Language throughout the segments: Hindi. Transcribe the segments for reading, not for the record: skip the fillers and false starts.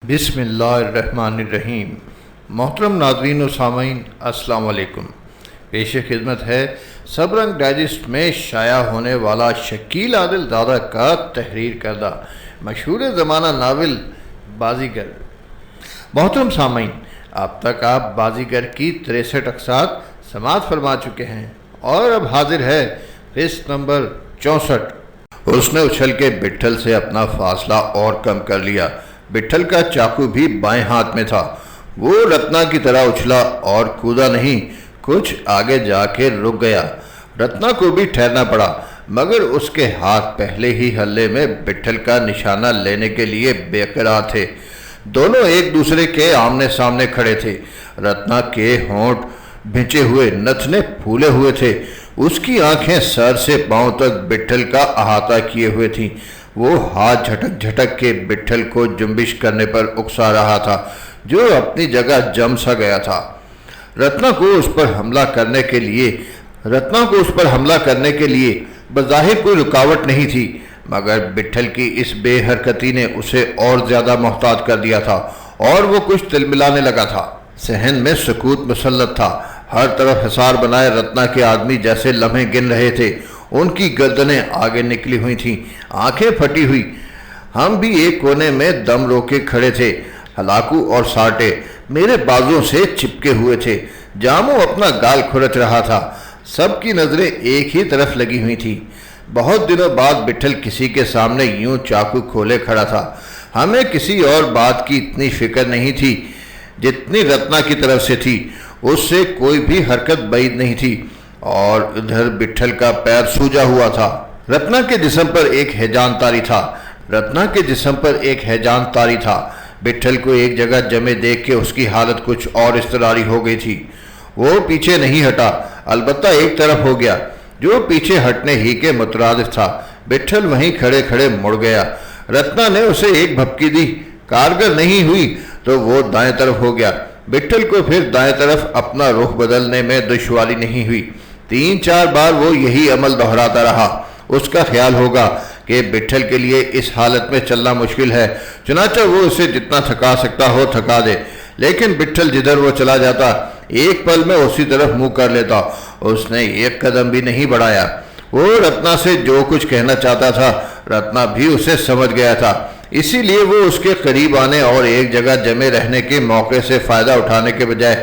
बिस्मिल्लाहिर्रहमानिर्रहीम। मोहतरम नाज़रीन व सामीन, अस्सलाम वालेकुम। पेश खिदमत है सबरंग डाइजेस्ट में शाया होने वाला शकील आदिल ज़ादा का तहरीर करदा मशहूर ज़माना नावल बाज़ीगर। मोहतरम सामीन, अब तक आप बाज़ीगर की 63 अक़सात समाअत फरमा चुके हैं और अब हाजिर है किस्त नंबर 64। उसने उछल के बिट्ठल से अपना फासला और कम कर लिया। बिट्ठल का चाकू भी बाएं हाथ में था। वो रत्ना की तरह उछला और कूदा नहीं, कुछ आगे जाके रुक गया। रत्ना को भी ठहरना पड़ा, मगर उसके हाथ पहले ही हल्ले में बिट्ठल का निशाना लेने के लिए बेकरार थे। दोनों एक दूसरे के आमने सामने खड़े थे। रत्ना के होंठ भिंचे हुए, नथने फूले हुए थे। उसकी आंखें सर से पांव तक बिट्ठल का अहाता किए हुए थीं। वो हाथ झटक झटक के बिट्ठल को जुम्बिश करने पर उकसा रहा था, जो अपनी जगह जम सा गया था। रत्ना को उस पर हमला करने के लिए बज़ाहिर कोई रुकावट नहीं थी, मगर बिट्ठल की इस बेहरकती ने उसे और ज्यादा मोहताज कर दिया था और वो कुछ तिलमिलाने लगा था। सहन में सुकूत मुसल्लत था। हर तरफ हिसार बनाए रत्ना के आदमी जैसे लम्हे गिन रहे थे। उनकी गर्दनें आगे निकली हुई थीं, आंखें फटी हुई। हम भी एक कोने में दम रोके खड़े थे। हलाकू और साटे मेरे बाजुओं से चिपके हुए थे। जामू अपना गाल खुरच रहा था। सबकी नजरें एक ही तरफ लगी हुई थी। बहुत दिनों बाद बिट्ठल किसी के सामने यूं चाकू खोले खड़ा था। हमें किसी और बात की इतनी फिक्र नहीं थी जितनी रत्ना की तरफ से थी। उससे कोई भी हरकत बैद नहीं थी और उधर बिट्ठल का पैर सूजा हुआ था। रत्ना के जिस्म पर एक हैजान तारी था। बिट्ठल को एक जगह जमे देख के उसकी हालत कुछ और इस्तरारी हो गई थी। वो पीछे नहीं हटा, अलबत्ता एक तरफ हो गया, जो पीछे हटने ही के मुतरादिफ था। बिट्ठल वहीं खड़े खड़े मुड़ गया। रत्ना ने उसे एक भपकी दी, कारगर नहीं हुई तो वो दाएं तरफ हो गया। बिट्ठल को फिर दाएं तरफ अपना रुख बदलने में दुश्वारी नहीं हुई। 3-4 बार वो यही अमल दोहराता रहा। उसका ख्याल होगा कि बिट्ठल के लिए इस हालत में चलना मुश्किल है, चुनाचा वो उसे जितना थका सकता हो थका दे। लेकिन बिट्ठल जिधर वो चला जाता, एक पल में उसी तरफ मुंह कर लेता। उसने एक कदम भी नहीं बढ़ाया। वो रत्ना से जो कुछ कहना चाहता था, रत्ना भी उसे समझ गया था। इसीलिए वो उसके करीब आने और एक जगह जमे रहने के मौके से फायदा उठाने के बजाय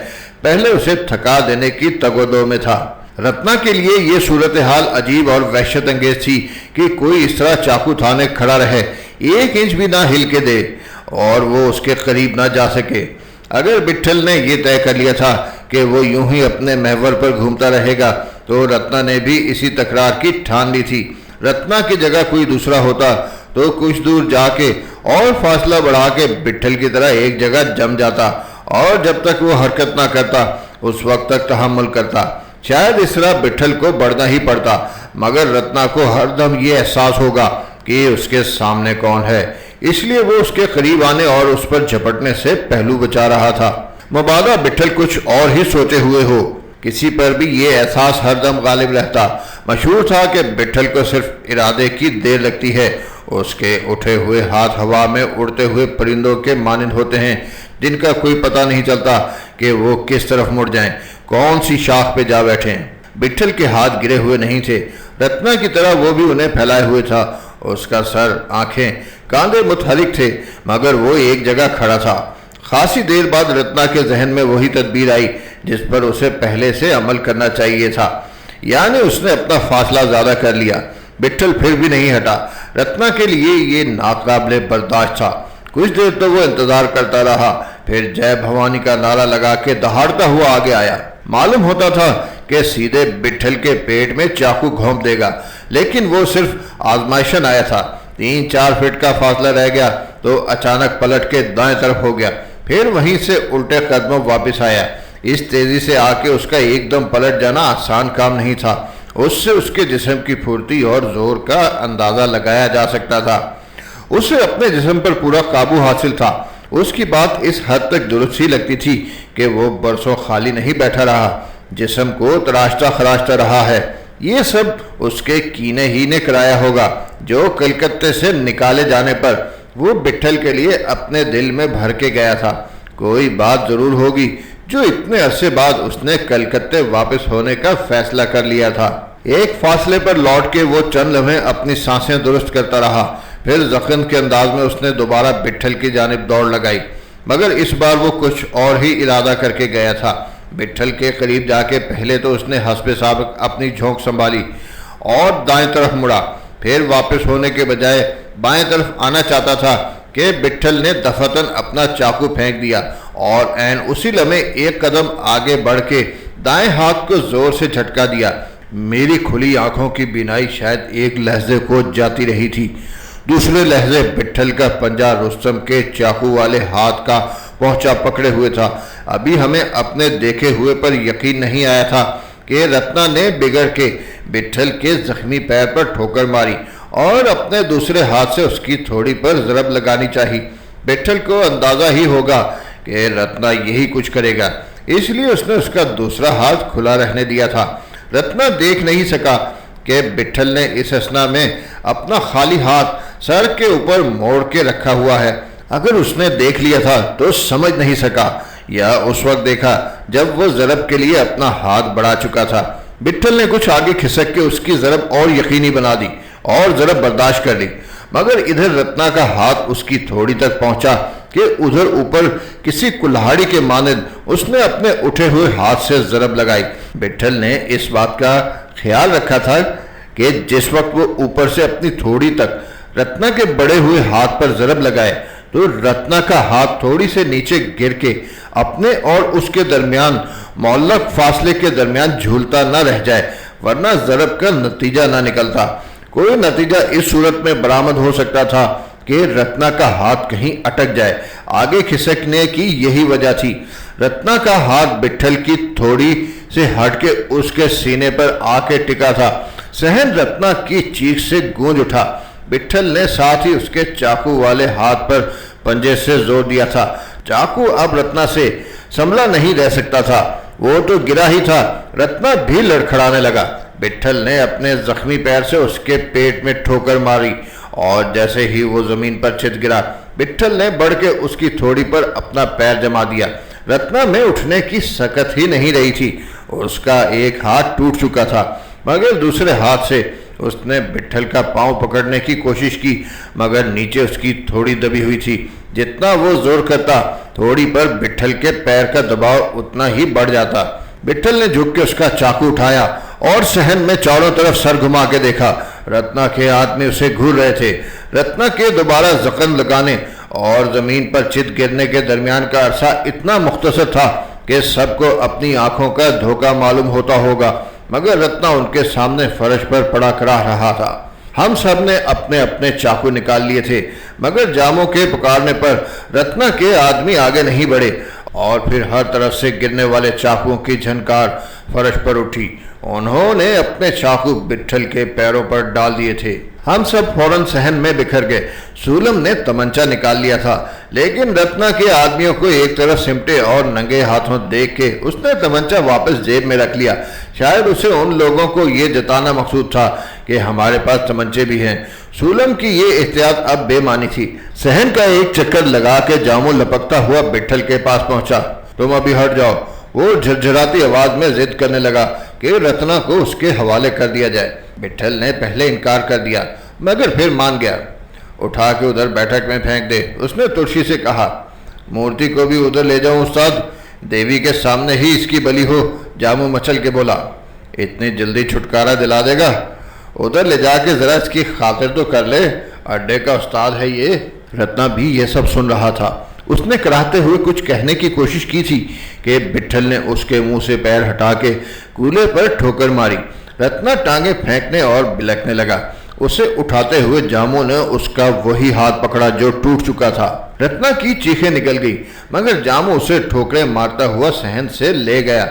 पहले उसे थका देने की तगोदो में था। रत्ना के लिए ये सूरत हाल अजीब और वहशत अंगेज थी कि कोई इस तरह चाकू थाने खड़ा रहे, 1 इंच भी ना हिल के दे और वो उसके करीब ना जा सके। अगर बिट्ठल ने यह तय कर लिया था कि वो यूं ही अपने महवर पर घूमता रहेगा, तो रत्ना ने भी इसी तकरार की ठान ली थी। रत्ना की जगह कोई दूसरा होता तो कुछ दूर जाके और फासला बढ़ा के बिट्ठल की तरह एक जगह जम जाता और जब तक वो हरकत ना करता उस वक्त तक तहम्मुल करता। शायद इस तरह बिट्ठल को बढ़ना ही पड़ता, मगर रत्ना को हरदम ये एहसास होगा कि उसके सामने कौन है। इसलिए वो उसके करीब आने और उस पर झपटने से पहलू बचा रहा था। मुबादा बिट्ठल कुछ और ही सोचे हुए हो। किसी पर भी ये एहसास हरदम गालिब रहता। मशहूर था कि बिट्ठल को सिर्फ इरादे की देर लगती है। उसके उठे हुए हाथ हवा में उड़ते हुए परिंदों के मानिंद होते हैं, जिनका कोई पता नहीं चलता कि वो किस तरफ मुड़ जाएं, कौन सी शाख पे जा बैठे। बिट्ठल के हाथ गिरे हुए नहीं थे। रत्ना की तरह वो भी उन्हें फैलाए हुए था। उसका सर, आंखें, कांधे मुतहरिक थे, मगर वो एक जगह खड़ा था। खासी देर बाद रत्ना के जहन में वही तदबीर आई जिस पर उसे पहले से अमल करना चाहिए था, यानी उसने अपना फासला ज्यादा कर लिया। बिट्ठल फिर भी नहीं हटा। रत्ना के लिए ये नाकाबिले बर्दाश्त था। कुछ देर तो वो इंतजार करता रहा, फिर जय भवानी का नारा लगा के दहाड़ता हुआ आगे आया। मालूम होता था कि सीधे बिट्ठल के पेट में चाकू घोंप देगा, लेकिन वो सिर्फ आजमाइशन आया था। 3-4 फीट का फासला रह गया तो अचानक पलट के दाएं तरफ हो गया, फिर वहीं से उल्टे कदमों वापस आया। इस तेजी से आके उसका एकदम पलट जाना आसान काम नहीं था। उससे उसके जिस्म की फुर्ती और जोर का अंदाजा लगाया जा सकता था। उसे अपने जिस्म पर पूरा काबू हासिल था। उसकी बात इस हद तक दुरुस्त ही लगती थी कि वो बरसों खाली नहीं बैठा रहा, जिस्म को तराशता खराशता रहा है। ये सब उसके कीने ही ने कराया होगा, जो कलकत्ते से निकाले जाने पर वो बिट्ठल के लिए अपने दिल में भर के गया था। कोई बात जरूर होगी जो इतने अरसे बाद उसने कलकत्ते वापस होने का फैसला कर लिया था। एक फासले पर लौट के वो चंद लम्हे अपनी सांसें दुरुस्त करता रहा। फिर जख्म के अंदाज में उसने दोबारा बिट्ठल की जानिब दौड़ लगाई, मगर इस बार वो कुछ और ही इरादा करके गया था। बिट्ठल के करीब जाके पहले तो उसने हस्बे साबिक अपनी झोंक संभाली और दाएं तरफ मुड़ा। फिर वापस होने के बजाय बाएं तरफ आना चाहता था कि बिट्ठल ने दफातन अपना चाकू फेंक दिया और ऐन उसी लम्हे एक कदम आगे बढ़ के दाएं हाथ को जोर से झटका दिया। मेरी खुली आंखों की बीनाई शायद एक लहजे को जाती रही थी। दूसरे लहजे बिट्ठल का पंजा रुस्तम के चाकू वाले हाथ का पहुंचा पकड़े हुए था। अभी हमें अपने देखे हुए पर यकीन नहीं आया था कि रत्ना ने बिगड़ के बिट्ठल के जख्मी पैर पर ठोकर मारी और अपने दूसरे हाथ से उसकी थोड़ी पर जरब लगानी चाहिए। बिट्ठल को अंदाजा ही होगा कि रत्ना यही कुछ करेगा, इसलिए उसने उसका दूसरा हाथ खुला रहने दिया था। रत्ना देख नहीं सका कि बिट्ठल ने इस असना में अपना खाली हाथ सर के ऊपर मोड़ के रखा हुआ है। अगर उसने देख लिया था तो समझ नहीं सका, या उस वक्त देखा जब वो जरब के लिए अपना हाथ बढ़ा चुका था। बिट्ठल ने कुछ आगे खिसक के उसकी जरब और यकीनी बना दी और जरब बर्दाश्त कर ली, मगर इधर रत्ना का हाथ उसकी थोड़ी तक पहुंचा कि उधर ऊपर किसी कुल्हाड़ी के मानद उसने अपने उठे हुए हाथ से जरब लगाई। बिट्ठल ने इस बात का ख्याल रखा था कि जिस वक्त वो ऊपर से अपनी थोड़ी तक रत्ना के बड़े हुए हाथ पर जरब लगाए तो रत्ना का हाथ थोड़ी से नीचे गिर के अपने और उसके दरमियान मौलक फासले के दरमियान झूलता न रह जाए, वरना जरब का नतीजा ना निकलता। कोई नतीजा इस सूरत में बरामद हो सकता था कि रत्ना का हाथ कहीं अटक जाए। आगे खिसकने की यही वजह थी। रत्ना का हाथ बिट्ठल की थोड़ी से हट के उसके सीने पर आके टिका था। सहन रत्ना की चीख से गूंज उठा। बिट्ठल ने साथ ही उसके चाकू वाले हाथ पर पंजे से जोर दिया था। चाकू अब रत्ना से संभला नहीं रह सकता था, वो तो गिरा ही था। रत्ना भी लड़खड़ाने लगा। बिट्ठल ने अपने जख्मी पैर से उसके पेट में ठोकर मारी और जैसे ही वो जमीन पर चित गिरा, बिट्ठल ने बढ़ के उसकी थोड़ी पर अपना पैर जमा दिया। रत्ना में उठने की सकत ही नहीं रही थी। उसका एक हाथ टूट चुका था, मगर दूसरे हाथ से उसने बिट्ठल का पांव पकड़ने की कोशिश की, मगर नीचे उसकी थोड़ी दबी हुई थी। जितना वो जोर करता, थोड़ी पर बिट्ठल के पैर का दबाव उतना ही बढ़ जाता। बिट्ठल ने झुक के उसका चाकू उठाया और सहन में चारों तरफ सर घुमा के देखा। रत्ना के आदमी उसे घूर रहे थे। रत्ना के दोबारा जख्म लगाने और जमीन पर चित गिरने के दरमियान का अरसा इतना मुख्तसर था कि सबको अपनी आंखों का धोखा मालूम होता होगा, मगर रत्ना उनके सामने फर्श पर पड़ा कराह रहा था। हम सब ने अपने अपने चाकू निकाल लिए थे, मगर जामों के पुकारने पर रत्ना के आदमी आगे नहीं बढ़े और फिर हर तरफ से गिरने वाले चाकुओं की झनकार फर्श पर उठी। उन्होंने अपने चाकू बिट्ठल के पैरों पर डाल दिए थे। हम सब फौरन सहन में बिखर गए। सूलम ने तमंचा निकाल लिया था, लेकिन रत्ना के आदमियों को एक तरफ सिमटे और नंगे हाथों देख के उसने तमंचा वापस जेब में रख लिया। शायद उसे उन लोगों को ये जताना मकसूद था कि हमारे पास तमंचे भी हैं। सूलम की ये एहतियात अब बेमानी थी। सहन का एक चक्कर लगा के जामो लपकता हुआ बिट्ठल के पास पहुंचा। तुम अभी हट जाओ। वो झरझराती आवाज में जिद करने लगा कि रत्ना को उसके हवाले कर दिया जाए। बिट्ठल ने पहले इनकार कर दिया, मगर फिर मान गया। उठा के उधर बैठक में फेंक दे, उसने तुलसी से कहा। मूर्ति को भी उधर ले जाऊं उस्ताद? देवी के सामने ही इसकी बलि हो, जामू मचल के बोला। इतनी जल्दी छुटकारा दिला देगा? उधर ले जाके जरा इसकी खातिर तो कर ले, अड्डे का उस्ताद है ये। रत्ना भी ये सब सुन रहा था। उसने कराहते हुए कुछ कहने की कोशिश की थी कि बिट्ठल ने उसके मुंह से पैर हटा के कूले पर ठोकर मारी। रत्ना टांगे फेंकने और बिलकने लगा। उसे उठाते हुए जामो ने उसका वही हाथ पकड़ा जो टूट चुका था। रत्ना की चीखें निकल गई, मगर जामो उसे ठोकरें मारता हुआ सहन से ले गया।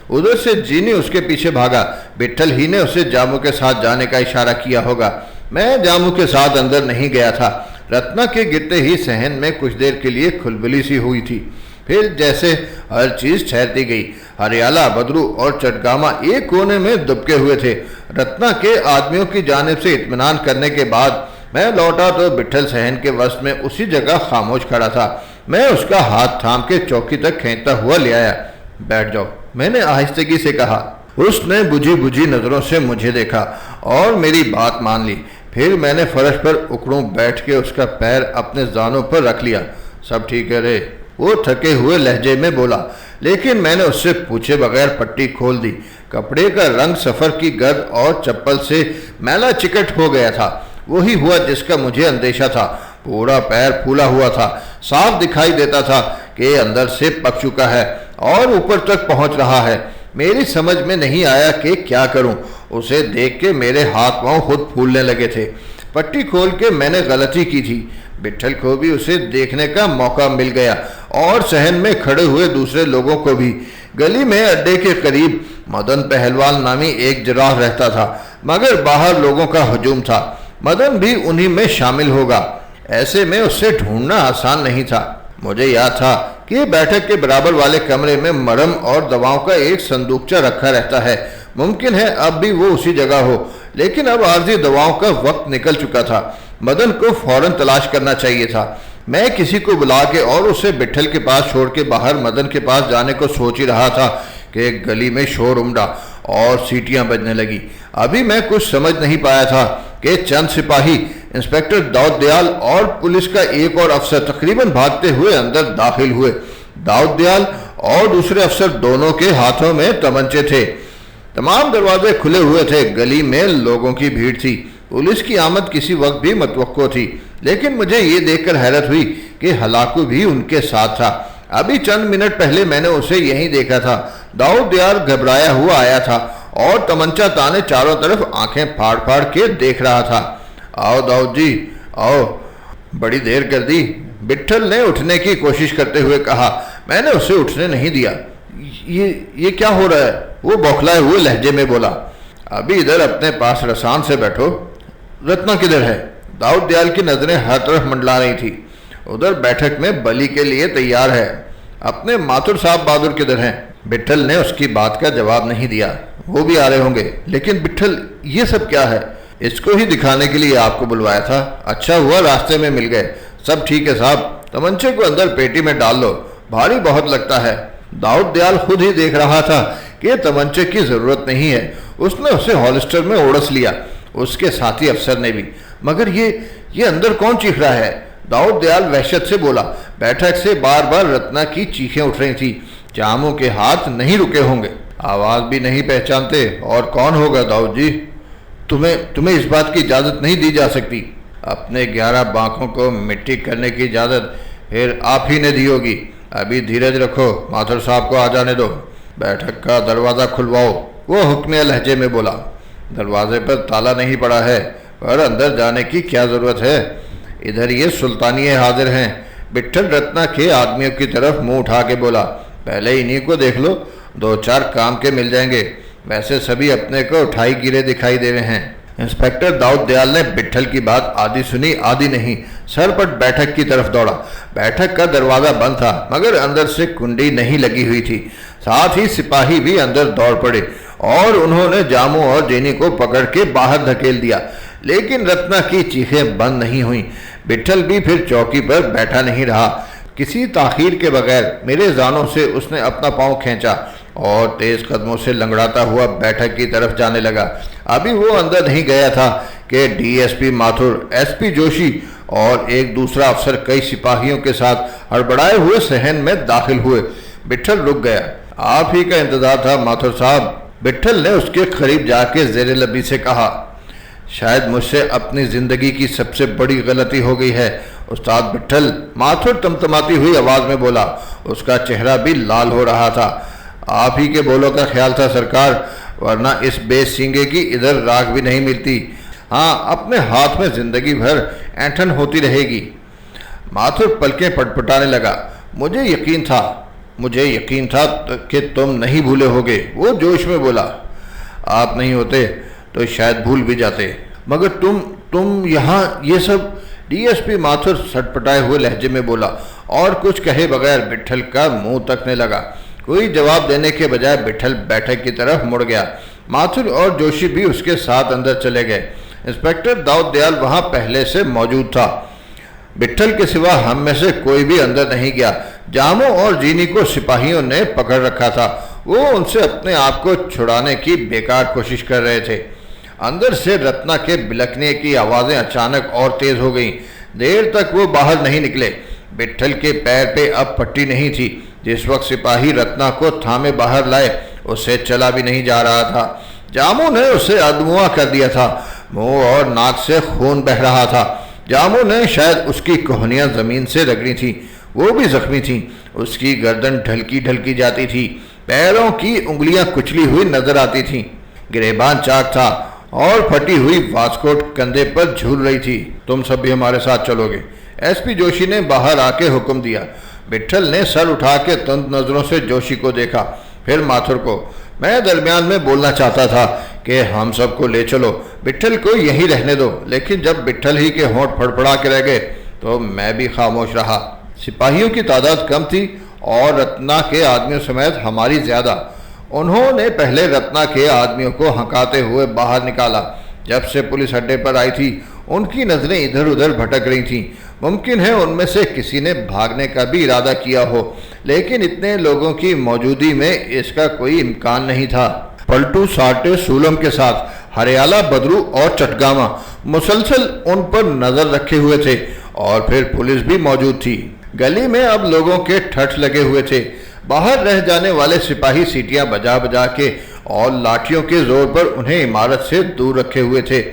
उधर से जीनी उसके पीछे भागा। बिट्ठल ही ने उसे जामू के साथ जाने का इशारा किया होगा। मैं जामू के साथ अंदर नहीं गया था। रत्ना के गिरते ही सहन में कुछ देर के लिए खुलबली सी हुई थी। फिर जैसे हर चीज ठहरती गई। हरियाला, बदरू और चटगामा एक कोने में दुबके हुए थे। रत्ना के आदमियों की जानिब से इत्मीनान करने के बाद मैं लौटा तो बिट्ठल सहन के वश में उसी जगह खामोश खड़ा था। मैं उसका हाथ थाम के चौकी तक खींचता हुआ ले आया। बैठ जाओ, मैंने आहिस्तगी से कहा। उसने बुझी बुझी नजरों से मुझे देखा और मेरी बात मान ली। फिर मैंने फर्श पर उकड़ूं बैठ के उसका पैर अपने जानों पर रख लिया। सब ठीक है रे, वो थके हुए लहजे में बोला। लेकिन मैंने उससे पूछे बगैर पट्टी खोल दी। कपड़े का रंग सफर की गर्द और चप्पल से मैला चिकट हो गया था। वही हुआ जिसका मुझे अंदेशा था। पूरा पैर फूला हुआ था। साफ दिखाई देता था कि अंदर से पक चुका है और ऊपर तक पहुंच रहा है। मेरी समझ में नहीं आया कि क्या करूं। उसे देख के मेरे हाथ पांव खुद फूलने लगे थे। पट्टी खोल के मैंने गलती की थी। बिट्ठल को भी उसे देखने का मौका मिल गया और सहन में खड़े हुए दूसरे लोगों को भी। गली में अड्डे के करीब मदन पहलवान नामी एक जिराफ रहता था, मगर बाहर लोगों का हजूम था। मदन भी उन्हीं में शामिल होगा। ऐसे में उससे ढूंढना आसान नहीं था। मुझे याद था कि बैठक के बराबर वाले कमरे में मरहम और दवाओं का एक संदूकचा रखा रहता है। मुमकिन है अब भी वो उसी जगह हो, लेकिन अब आर्जी दवाओं का वक्त निकल चुका था। मदन को फौरन तलाश करना चाहिए था। मैं किसी को बुला के और उसे बिट्ठल के पास छोड़ के बाहर मदन के पास जाने को सोच ही रहा था कि गली में शोर उमड़ा और सीटियां बजने लगी। अभी मैं कुछ समझ नहीं पाया था कि चंद सिपाही, इंस्पेक्टर दाऊद दयाल और पुलिस का एक और अफसर तकरीबन भागते हुए अंदर दाखिल हुए। दाऊद दयाल और दूसरे अफसर दोनों के हाथों में तमंचे थे। तमाम दरवाजे खुले हुए थे। गली में लोगों की भीड़ थी। पुलिस की आमद किसी वक्त भी मतवक्को थी, लेकिन मुझे ये देखकर हैरत हुई कि हलाकू भी उनके साथ था। अभी चंद मिनट पहले मैंने उसे यहीं देखा था। दाऊद दयाल घबराया हुआ आया था और तमंचा ताने चारों तरफ आंखें फाड़ फाड़ के देख रहा था। आओ दाऊद जी, आओ, बड़ी देर कर दी, बिट्ठल ने उठने की कोशिश करते हुए कहा। मैंने उसे उठने नहीं दिया। ये क्या हो रहा है? वो बौखलाए हुए लहजे में बोला। अभी इधर अपने पास रसान से बैठो। रत्ना किधर है? दाऊद दयाल की नजरें हर तरफ मंडला रही थी। उधर बैठक में बलि के लिए तैयार है। अपने माथुर साहब बहादुर किधर हैं? बिट्ठल ने उसकी बात का जवाब नहीं दिया। वो भी आ रहे होंगे। लेकिन बिट्ठल, ये सब क्या है? इसको ही दिखाने के लिए आपको बुलवाया था। अच्छा हुआ रास्ते में मिल गए। सब ठीक है साहब, तमंचे को अंदर पेटी में डाल लो, भारी बहुत लगता है। दाऊद दयाल खुद ही देख रहा था कि तमंचे की जरूरत नहीं है। उसने उसे हॉलिस्टर में ओढ़स लिया, उसके साथी अफसर ने भी। मगर ये अंदर कौन चीख रहा है? दाऊद दयाल वहशत से बोला। बैठक से बार बार रत्ना की चीखें उठ रही थी। जामों के हाथ नहीं रुके होंगे। आवाज भी नहीं पहचानते, और कौन होगा दाऊद जी? तुम्हें इस बात की इजाजत नहीं दी जा सकती। अपने 11 बांकों को मिट्टी करने की इजाजत फिर आप ही ने दी होगी। अभी धीरज रखो, माथुर साहब को आ जाने दो। बैठक का दरवाज़ा खुलवाओ, वो हुक्मिया लहजे में बोला। दरवाजे पर ताला नहीं पड़ा है, पर अंदर जाने की क्या ज़रूरत है? इधर ये सुल्तानिये हाजिर हैं। बिट्ठल रत्ना के आदमियों की तरफ मुंह उठा के बोला। पहले इन्हीं को देख लो, 2-4 काम के मिल जाएंगे। वैसे सभी अपने को उठाई गिरे दिखाई दे रहे हैं। इंस्पेक्टर दाऊद दयाल ने बिट्ठल की बात आधी सुनी आधी नहीं, सरपट बैठक की तरफ दौड़ा। बैठक का दरवाज़ा बंद था, मगर अंदर से कुंडी नहीं लगी हुई थी। साथ ही सिपाही भी अंदर दौड़ पड़े और उन्होंने जामू और जेनी को पकड़ के बाहर धकेल दिया। लेकिन रत्ना की चीखें बंद नहीं हुई। बिट्ठल भी फिर चौकी पर बैठा नहीं रहा। किसी ताखीर के बगैर मेरे जानों से उसने अपना पांव खींचा और तेज कदमों से लंगड़ाता हुआ बैठक की तरफ जाने लगा। अभी वो अंदर नहीं गया था कि डीएसपी माथुर, एसपी जोशी और एक दूसरा अफसर कई सिपाहियों के साथ हड़बड़ाए हुए सहन में दाखिल हुए। बिट्ठल रुक गया। आप ही का इंतजार था माथुर साहब, बिट्ठल ने उसके करीब जाके ज़ेरे लबी से कहा। शायद मुझसे अपनी जिंदगी की सबसे बड़ी गलती हो गई है उस्ताद बिट्ठल, माथुर तमतमाती हुई आवाज में बोला। उसका चेहरा भी लाल हो रहा था। आप ही के बोलों का ख्याल था सरकार, वरना इस बेसींगे की इधर राख भी नहीं मिलती। हाँ, अपने हाथ में जिंदगी भर ऐंठन होती रहेगी। माथुर पलकें पटपटाने लगा। मुझे यकीन था कि तुम नहीं भूले होगे, वो जोश में बोला। आप नहीं होते तो शायद भूल भी जाते। मगर तुम यहाँ ये सब? डीएसपी माथुर सटपटाए हुए लहजे में बोला और कुछ कहे बगैर बिट्ठल का मुंह तकने लगा। कोई जवाब देने के बजाय बिट्ठल बैठक की तरफ मुड़ गया। माथुर और जोशी भी उसके साथ अंदर चले गए। इंस्पेक्टर दाऊद दयाल वहां पहले से मौजूद था। बिट्ठल के सिवा हम में से कोई भी अंदर नहीं गया। जामो और जीनी को सिपाहियों ने पकड़ रखा था। वो उनसे अपने आप को छुड़ाने की बेकार कोशिश कर रहे थे। अंदर से रत्ना के बिलखने की आवाज़ें अचानक और तेज हो गईं। देर तक वो बाहर नहीं निकले। बिट्ठल के पैर पे अब पट्टी नहीं थी। जिस वक्त सिपाही रत्ना को थामे बाहर लाए, उससे चला भी नहीं जा रहा था। जामू ने उसे अधमुआ कर दिया था। मुंह और नाक से खून बह रहा था। जामू ने शायद उसकी कोहनियां जमीन से रगड़ी थी। वो भी जख्मी थी। उसकी गर्दन ढलकी ढलकी जाती थी। पैरों की उंगलियां कुचली हुई नजर आती थीं। गिरेबान चाक था और फटी हुई वास्कोट कंधे पर झूल रही थी। तुम सब भी हमारे साथ चलोगे? एसपी जोशी ने बाहर आके हुक्म दिया। बिट्ठल ने सर उठा के तुंद नजरों से जोशी को देखा, फिर माथुर को। मैं दरमियान में बोलना चाहता था कि हम सबको ले चलो, बिट्ठल को यहीं रहने दो, लेकिन जब बिट्ठल ही के होंठ फड़फड़ा के रह गए तो मैं भी खामोश रहा। सिपाहियों की तादाद कम थी और रत्ना के आदमियों समेत हमारी ज्यादा। उन्होंने पहले रत्ना के आदमियों को हंकाते हुए बाहर निकाला। जब से पुलिस अड्डे पर आई थी, उनकी नजरें इधर उधर भटक रही थीं। मुमकिन है उनमें से किसी ने भागने का भी इरादा किया हो, लेकिन इतने लोगों की मौजूदगी में इसका कोई इम्कान नहीं था। पलटू साटे सूलम के साथ हरियाला, बदरू और चटगामा मुसलसल उन पर नजर रखे हुए थे और फिर पुलिस भी मौजूद थी। गली में अब लोगों के ठठ लगे हुए थे। बाहर रह जाने वाले सिपाही सीटियां बजा बजा के और लाठियों के जोर पर उन्हें इमारत से दूर रखे हुए थे।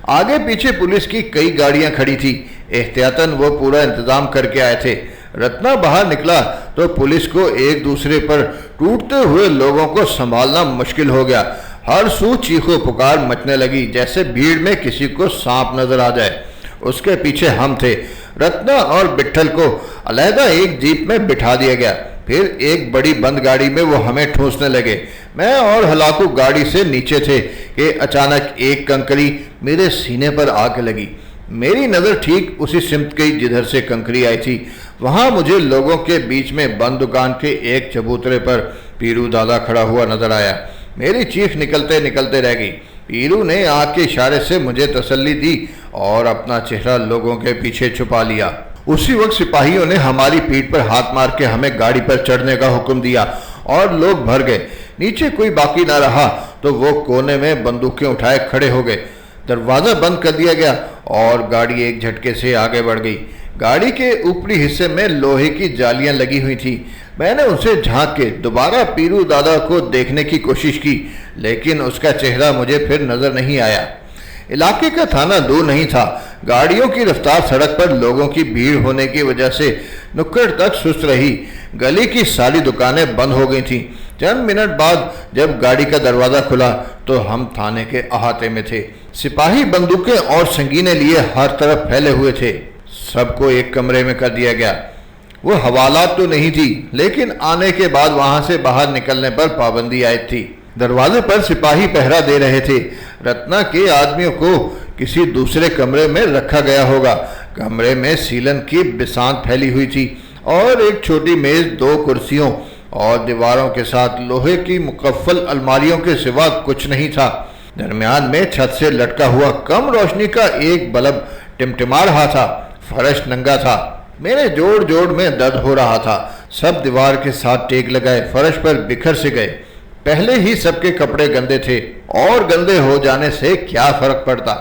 आगे पीछे पुलिस की कई गाड़ियां खड़ी थी। एहतियातन वो पूरा इंतजाम करके आए थे। रत्ना बाहर निकला तो पुलिस को एक दूसरे पर टूटते हुए लोगों को संभालना मुश्किल हो गया। हर सू चीखो पुकार मचने लगी, जैसे भीड़ में किसी को सांप नजर आ जाए। उसके पीछे हम थे। रत्ना और बिट्ठल को अलहदा एक जीप में बिठा दिया गया। फिर एक बड़ी बंद गाड़ी में वो हमें ठूंसने लगे। मैं और हलाकू गाड़ी से नीचे थे कि अचानक एक कंकरी मेरे सीने पर आके लगी। मेरी नज़र ठीक उसी सिमत गई जिधर से कंकरी आई थी। वहां मुझे लोगों के बीच में बंद दुकान के एक चबूतरे पर पीरू दादा खड़ा हुआ नजर आया। मेरी चीख निकलते निकलते रह गई। पीरू ने आँख के इशारे से मुझे तसल्ली दी और अपना चेहरा लोगों के पीछे छुपा लिया। उसी वक्त सिपाहियों ने हमारी पीठ पर हाथ मार के हमें गाड़ी पर चढ़ने का हुक्म दिया और लोग भर गए। नीचे कोई बाकी ना रहा तो वो कोने में बंदूकें उठाए खड़े हो गए। दरवाज़ा बंद कर दिया गया और गाड़ी एक झटके से आगे बढ़ गई। गाड़ी के ऊपरी हिस्से में लोहे की जालियां लगी हुई थी। मैंने उनसे झांक के दोबारा पीरू दादा को देखने की कोशिश की, लेकिन उसका चेहरा मुझे फिर नजर नहीं आया। इलाके का थाना दूर नहीं था। गाड़ियों की रफ्तार सड़क पर लोगों की भीड़ होने की वजह से नुक्कड़ तक सुस्त रही। गली की सारी दुकानें बंद हो गई थीं। चंद मिनट बाद जब गाड़ी का दरवाज़ा खुला तो हम थाने के अहाते में थे। सिपाही बंदूकें और संगीनें लिए हर तरफ फैले हुए थे। सबको एक कमरे में कर दिया गया। वो हवालात तो नहीं थी, लेकिन आने के बाद वहां से बाहर निकलने पर पाबंदी आयद थी। दरवाजे पर सिपाही पहरा दे रहे थे। रत्ना के आदमियों को किसी दूसरे कमरे में रखा गया होगा। कमरे में सीलन की बिसात फैली हुई थी और एक छोटी मेज, दो कुर्सियों और दीवारों के साथ लोहे की मुकफ्फल अलमारियों के सिवा कुछ नहीं था। दरमियान में छत से लटका हुआ कम रोशनी का एक बल्ब टिमटिमा रहा था। फर्श नंगा था। मेरे जोड़ जोड़ में दर्द हो रहा था। सब दीवार के साथ टेक लगाए फर्श पर बिखर से गए। पहले ही सबके कपड़े गंदे थे और गंदे हो जाने से क्या फर्क पड़ता।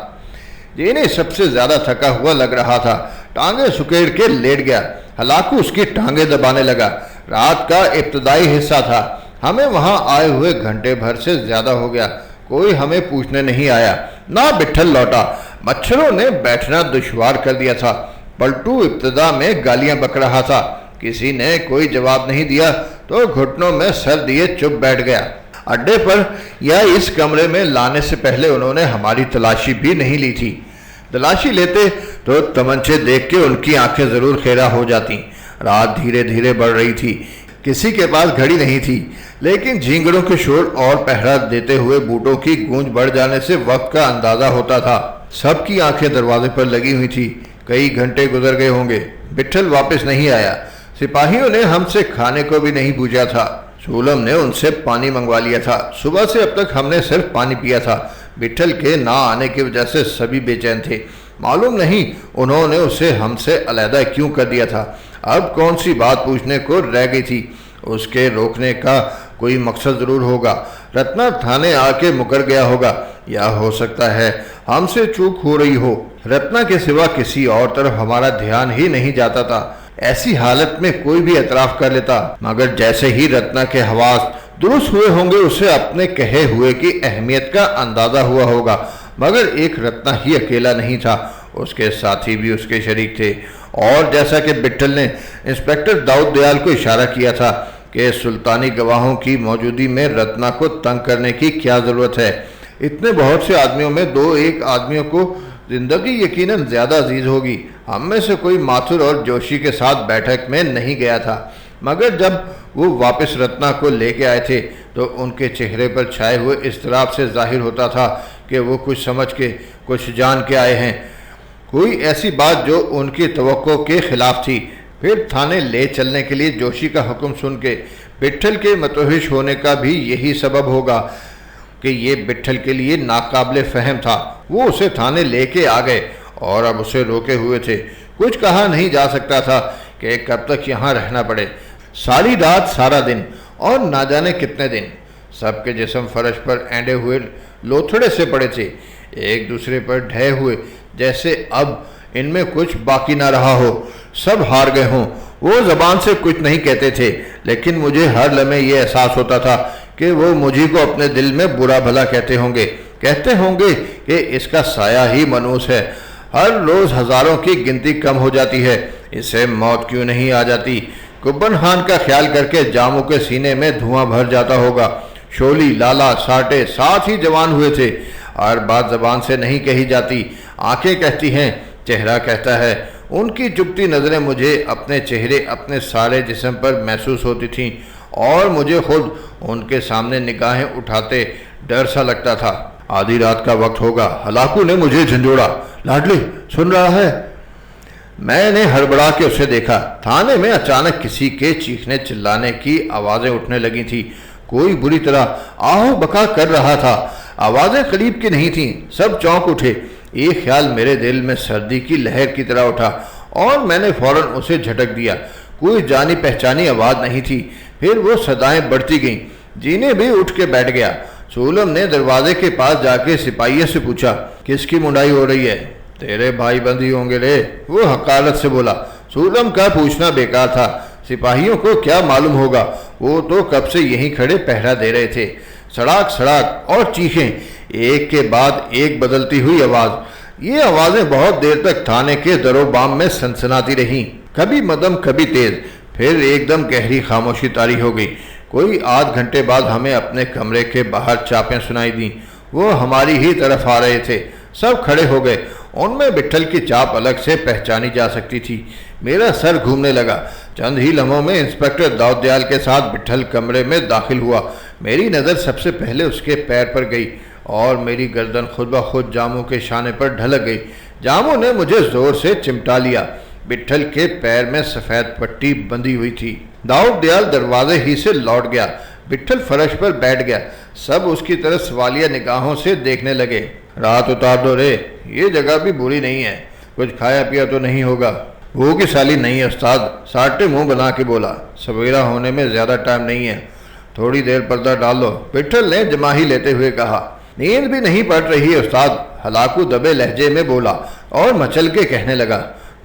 जीनी सबसे ज्यादा थका हुआ लग रहा था। टांगे सुकेड़ के लेट गया। हलाकू उसकी टांगे दबाने लगा। रात का इब्तदाई हिस्सा था। हमें वहां आए हुए घंटे भर से ज्यादा हो गया। कोई हमें पूछने नहीं आया, ना बिट्ठल लौटा। मच्छरों ने बैठना दुश्वार कर दिया था। पलटू इब्तदा में गालियां बक रहा था। किसी ने कोई जवाब नहीं दिया तो घुटनों में सर दिए चुप बैठ गया। अड्डे पर या इस कमरे में लाने से पहले उन्होंने हमारी तलाशी भी नहीं ली थी। तलाशी लेते तो तमंचे देख के उनकी आंखें जरूर खेरा हो जाती। रात धीरे धीरे बढ़ रही थी। किसी के पास घड़ी नहीं थी, लेकिन झींगड़ों के शोर और पहरा देते हुए बूटों की गूंज बढ़ जाने से वक्त का अंदाजा होता था। सबकी आंखें दरवाजे पर लगी हुई थी। कई घंटे गुजर गए होंगे। बिट्ठल वापस नहीं आया। सिपाहियों ने हमसे खाने को भी नहीं पूछा था। सूलम ने उनसे पानी मंगवा लिया था। सुबह से अब तक हमने सिर्फ पानी पिया था। विट्ठल के ना आने की वजह से सभी बेचैन थे। मालूम नहीं उन्होंने उसे हमसे अलहदा क्यों कर दिया था। अब कौन सी बात पूछने को रह गई थी। उसके रोकने का कोई मकसद जरूर होगा। रत्ना थाने आके मुकर गया होगा, या हो सकता है हमसे चूक हो रही हो। रत्ना के सिवा किसी और तरफ हमारा ध्यान ही नहीं जाता था। ऐसी हालत में कोई भी एतराफ़ कर लेता, मगर जैसे ही रत्ना के हवास दुरुस्त हुए होंगे उसे अपने कहे हुए की अहमियत का अंदाजा हुआ होगा। मगर एक रत्ना ही अकेला नहीं था, उसके साथी भी उसके शरीक थे। और जैसा कि विट्ठल ने इंस्पेक्टर दाऊद दयाल को इशारा किया था कि सुल्तानी गवाहों की मौजूदगी में रत्ना को तंग करने की क्या ज़रूरत है। इतने बहुत से आदमियों में दो एक आदमियों को जिंदगी यकीनन ज़्यादा अजीज होगी। हम में से कोई माथुर और जोशी के साथ बैठक में नहीं गया था, मगर जब वो वापस रत्ना को लेके आए थे तो उनके चेहरे पर छाए हुए इज़्तिराब से जाहिर होता था कि वो कुछ समझ के कुछ जान के आए हैं, कोई ऐसी बात जो उनकी तवक्को के खिलाफ थी। फिर थाने ले चलने के लिए जोशी का हुक्म सुन के विट्ठल के मतोहिश होने का भी यही सबब होगा कि ये विट्ठल के लिए नाकाबिले फहम था। वो उसे थाने लेके आ गए और अब उसे रोके हुए थे। कुछ कहा नहीं जा सकता था कि कब तक यहाँ रहना पड़े। सारी रात सारा दिन और ना जाने कितने दिन सबके जिस्म फर्श पर एंडे हुए लोथड़े से पड़े थे, एक दूसरे पर ढहे हुए, जैसे अब इनमें कुछ बाकी ना रहा हो, सब हार गए हों। वो ज़बान से कुछ नहीं कहते थे, लेकिन मुझे हर लम्हे ये एहसास होता था कि वो मुझी को अपने दिल में बुरा भला कहते होंगे कि इसका साया ही मनूस है। हर रोज़ हज़ारों की गिनती कम हो जाती है, इसे मौत क्यों नहीं आ जाती। कुब्बन खान का ख्याल करके जामू के सीने में धुआं भर जाता होगा। शोली, लाला, साटे साथ ही जवान हुए थे। हर बात ज़बान से नहीं कही जाती, आंखें कहती हैं, चेहरा कहता है। उनकी चुभती नज़रें मुझे अपने चेहरे, अपने सारे जिस्म पर महसूस होती थीं और मुझे खुद उनके सामने निगाहें उठाते डर सा लगता था। आधी रात का वक्त होगा। हलाकू ने मुझे झंझोड़ा, लाडली सुन रहा है? मैंने हड़बड़ा के उसे देखा। थाने में अचानक किसी के चीखने चिल्लाने की आवाज़ें उठने लगी थी। कोई बुरी तरह आहो बका कर रहा था। आवाज़ें करीब की नहीं थीं, सब चौंक उठे। एक ख्याल मेरे दिल में सर्दी की लहर की तरह उठा और मैंने फौरन उसे झटक दिया। कोई जानी पहचानी आवाज़ नहीं थी। फिर वो सदाएं बढ़ती गईं। जीने भी उठ के बैठ गया। सूलम ने दरवाजे के पास जाके सिपाहियों से पूछा, किसकी मुंडाई हो रही है? तेरे भाई बंदी होंगे रे, वो हकालत से बोला। सूलम का पूछना बेकार था, सिपाहियों को क्या मालूम होगा, वो तो कब से यहीं खड़े पहरा दे रहे थे। सड़ाक सड़ाक और चीखें, एक के बाद एक बदलती हुई आवाज़। ये आवाज़ें बहुत देर तक थाने के दरोबाम में सनसनाती रहीं, कभी मदम कभी तेज। फिर एकदम गहरी खामोशी तारी हो गई। कोई आध घंटे बाद हमें अपने कमरे के बाहर चापें सुनाई दी। वो हमारी ही तरफ आ रहे थे। सब खड़े हो गए। उनमें विट्ठल की चाप अलग से पहचानी जा सकती थी। मेरा सर घूमने लगा। चंद ही लम्हों में इंस्पेक्टर दाऊद दयाल के साथ विट्ठल कमरे में दाखिल हुआ। मेरी नज़र सबसे पहले उसके पैर पर गई और मेरी गर्दन खुद ब खुद जामू के शाने पर ढलक गई। जामू ने मुझे जोर से चिमटा लिया। विट्ठल के पैर में सफ़ेद पट्टी बंधी हुई थी। दाऊद दयाल दरवाजे ही से लौट गया। विट्ठल फर्श पर बैठ गया। सब उसकी तरफ सवालिया निगाहों से देखने लगे। रात उतार दो रे, ये जगह भी बुरी नहीं है, कुछ खाया पिया तो नहीं होगा? वो की साली नहीं है उस्ताद, साटे मुंह बना के बोला। सवेरा होने में ज़्यादा टाइम नहीं है, थोड़ी देर पर्दा डाल लो, विट्ठल ने जमाही लेते हुए कहा। नींद भी नहीं पड़ रही है उस्ताद, हलाकू दबे लहजे में बोला और मचल के कहने लगा।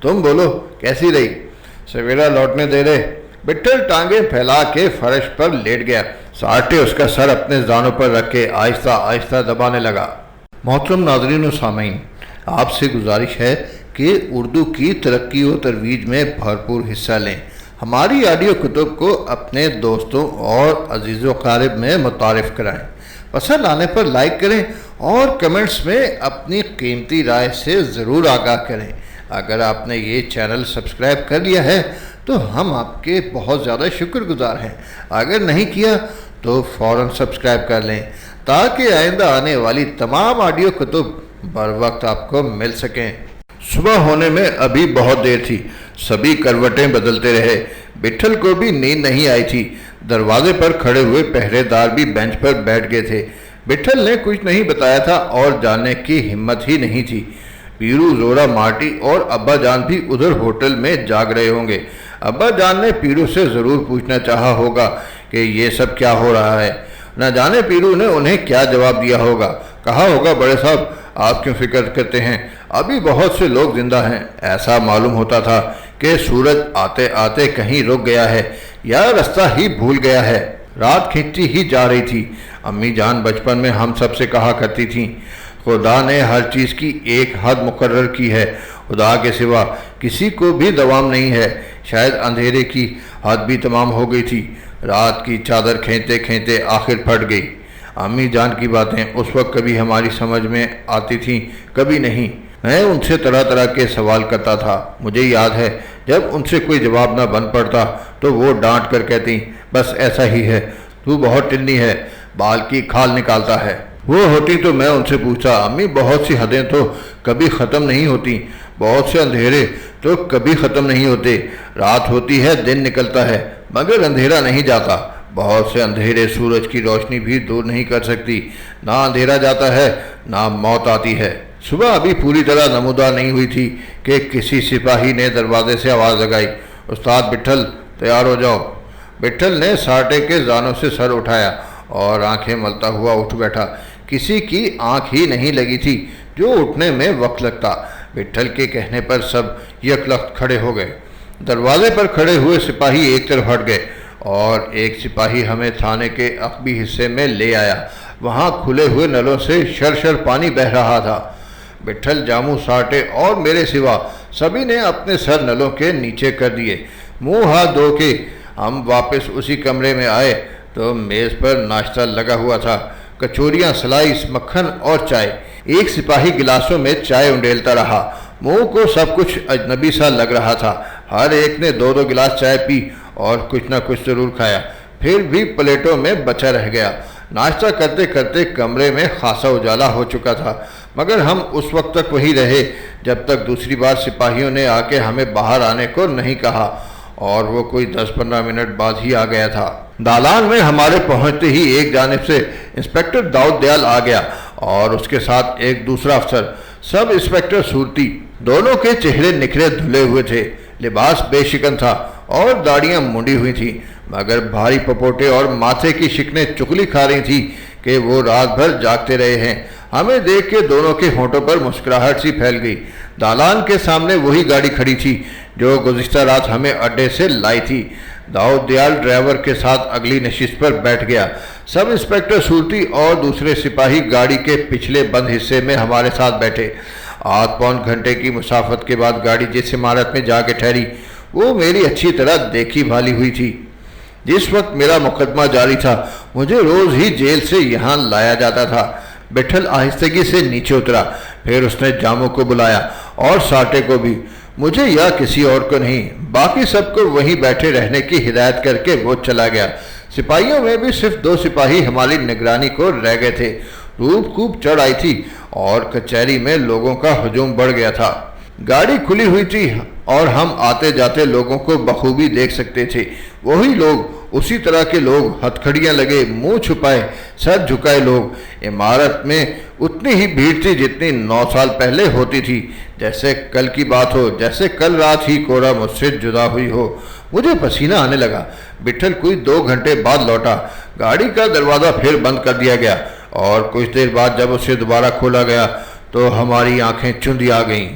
तुम बोलो, कैसी रही? सवेरा लौटने दे रहे। विट्ठल टांगे फैला के फर्श पर लेट गया। साटे उसका सर अपने जानों पर रख के आहिस्ता आहिस्ता दबाने लगा। मोहतरम नाज़रीन और सामीन, आपसे गुजारिश है कि उर्दू की तरक्की व तरवीज में भरपूर हिस्सा लें। हमारी ऑडियो कुतुब को अपने दोस्तों और अजीज़ व क़ारिब में मुतारिफ़ कराएँ। पसंद आने पर लाइक करें और कमेंट्स में अपनी कीमती राय से ज़रूर आगाह करें। अगर आपने ये चैनल सब्सक्राइब कर लिया है तो हम आपके बहुत ज़्यादा शुक्रगुजार हैं। अगर नहीं किया तो फ़ौरन सब्सक्राइब कर लें ताकि आइंदा आने वाली तमाम ऑडियो कुतुब बर वक्त आपको मिल सकें। सुबह होने में अभी बहुत देर थी। सभी करवटें बदलते रहे। विट्ठल को भी नींद नहीं आई थी। दरवाजे पर खड़े हुए पहरेदार भी बेंच पर बैठ गए थे। विट्ठल ने कुछ नहीं बताया था और जानने की हिम्मत ही नहीं थी। पीरू, जोरा, मार्टी और अब्बा जान भी उधर होटल में जाग रहे होंगे। अब्बा जान ने पीरू से ज़रूर पूछना चाहा होगा कि ये सब क्या हो रहा है। न जाने पीरू ने उन्हें क्या जवाब दिया होगा। कहा होगा, बड़े साहब आप क्यों फिक्र करते हैं, अभी बहुत से लोग जिंदा हैं। ऐसा मालूम होता था कि सूरज आते आते कहीं रुक गया है या रास्ता ही भूल गया है। रात खिंचती ही जा रही थी। अम्मी जान बचपन में हम सब से कहा करती थीं, खुदा ने हर चीज़ की एक हद मुकर्रर की है, खुदा के सिवा किसी को भी दवाम नहीं है। शायद अंधेरे की हद भी तमाम हो गई थी। रात की चादर खींचते खींचते आखिर फट गई। अम्मी जान की बातें उस वक्त कभी हमारी समझ में आती थीं, कभी नहीं। मैं उनसे तरह तरह के सवाल करता था। मुझे याद है जब उनसे कोई जवाब न बन पड़ता तो वो डांट कर कहती, बस ऐसा ही है, तू बहुत टिल्ली है, बाल की खाल निकालता है। वो होती तो मैं उनसे पूछा, अम्मी बहुत सी हदें तो कभी ख़त्म नहीं होती, बहुत से अंधेरे तो कभी ख़त्म नहीं होते। रात होती है, दिन निकलता है, मगर अंधेरा नहीं जाता। बहुत से अंधेरे सूरज की रोशनी भी दूर नहीं कर सकती। ना अंधेरा जाता है, ना मौत आती है। सुबह अभी पूरी तरह नमूदार नहीं हुई थी कि किसी सिपाही ने दरवाजे से आवाज़ लगाई, उस्ताद विट्ठल तैयार हो जाओ। विट्ठल ने साटे के जानों से सर उठाया और आंखें मलता हुआ उठ बैठा। किसी की आंख ही नहीं लगी थी जो उठने में वक्त लगता। विट्ठल के कहने पर सब यकलख्त खड़े हो गए। दरवाजे पर खड़े हुए सिपाही एक तरफ हट गए और एक सिपाही हमें थाने के अकबी हिस्से में ले आया। वहाँ खुले हुए नलों से शर पानी बह रहा था। विट्ठल, जामू, साटे और मेरे सिवा सभी ने अपने सर नलों के नीचे कर दिए। मुंह हाथ धो के हम वापस उसी कमरे में आए तो मेज़ पर नाश्ता लगा हुआ था, कचौरियाँ, स्लाइस, मक्खन और चाय। एक सिपाही गिलासों में चाय उंडेलता रहा। मुंह को सब कुछ अजनबी सा लग रहा था। हर एक ने दो दो गिलास चाय पी और कुछ ना कुछ जरूर खाया, फिर भी प्लेटों में बचा रह गया। नाश्ता करते करते कमरे में खासा उजाला हो चुका था, मगर हम उस वक्त तक वहीं रहे जब तक दूसरी बार सिपाहियों ने आके हमें बाहर आने को नहीं कहा, और वो कोई 10-15 मिनट बाद ही आ गया था। दालान में हमारे पहुंचते ही एक जानिब से इंस्पेक्टर दाऊद दयाल आ गया और उसके साथ एक दूसरा अफसर, सब इंस्पेक्टर सूरती। दोनों के चेहरे निखरे धुले हुए थे, लिबास बेशिकन था और दाढ़ियां मुंडी हुई थी, मगर भारी पपोटे और माथे की शिकनें चुगली खा रही थी कि वो रात भर जागते रहे हैं। हमें देख के दोनों के होंठों पर मुस्कुराहट सी फैल गई। दालान के सामने वही गाड़ी खड़ी थी जो गुज़िश्ता रात हमें अड्डे से लाई थी। दाऊद दयाल ड्राइवर के साथ अगली नशिस्त पर बैठ गया। सब इंस्पेक्टर सूरती और दूसरे सिपाही गाड़ी के पिछले बंद हिस्से में हमारे साथ बैठे। आध पौन घंटे की मुसाफत के बाद गाड़ी जिस इमारत में जाके ठहरी वो मेरी अच्छी तरह देखी भाली हुई थी। जिस वक्त मेरा मुकदमा जारी था मुझे रोज़ ही जेल से यहाँ लाया जाता था। विट्ठल आहिस्तगी से नीचे उतरा, फिर उसने जामू को बुलाया और साटे को भी, मुझे या किसी और को नहीं, बाकी सबको वहीं बैठे रहने की हिदायत करके वो चला गया। सिपाहियों में भी सिर्फ 2 सिपाही हमारी निगरानी को रह गए थे। धूप खूब चढ़ आई थी और कचहरी में लोगों का हुजूम बढ़ गया था। गाड़ी खुली हुई थी और हम आते जाते लोगों को बखूबी देख सकते थे। वही लोग, उसी तरह के लोग, हथकड़ियाँ लगे, मुंह छुपाए, सर झुकाए लोग। इमारत में उतनी ही भीड़ थी जितनी 9 साल पहले होती थी। जैसे कल की बात हो, जैसे कल रात ही कोरा मुझसे जुदा हुई हो। मुझे पसीना आने लगा। विट्ठल कोई 2 घंटे बाद लौटा। गाड़ी का दरवाज़ा फिर बंद कर दिया गया और कुछ देर बाद जब उसे दोबारा खोला गया तो हमारी आंखें चुंधी आ गईं।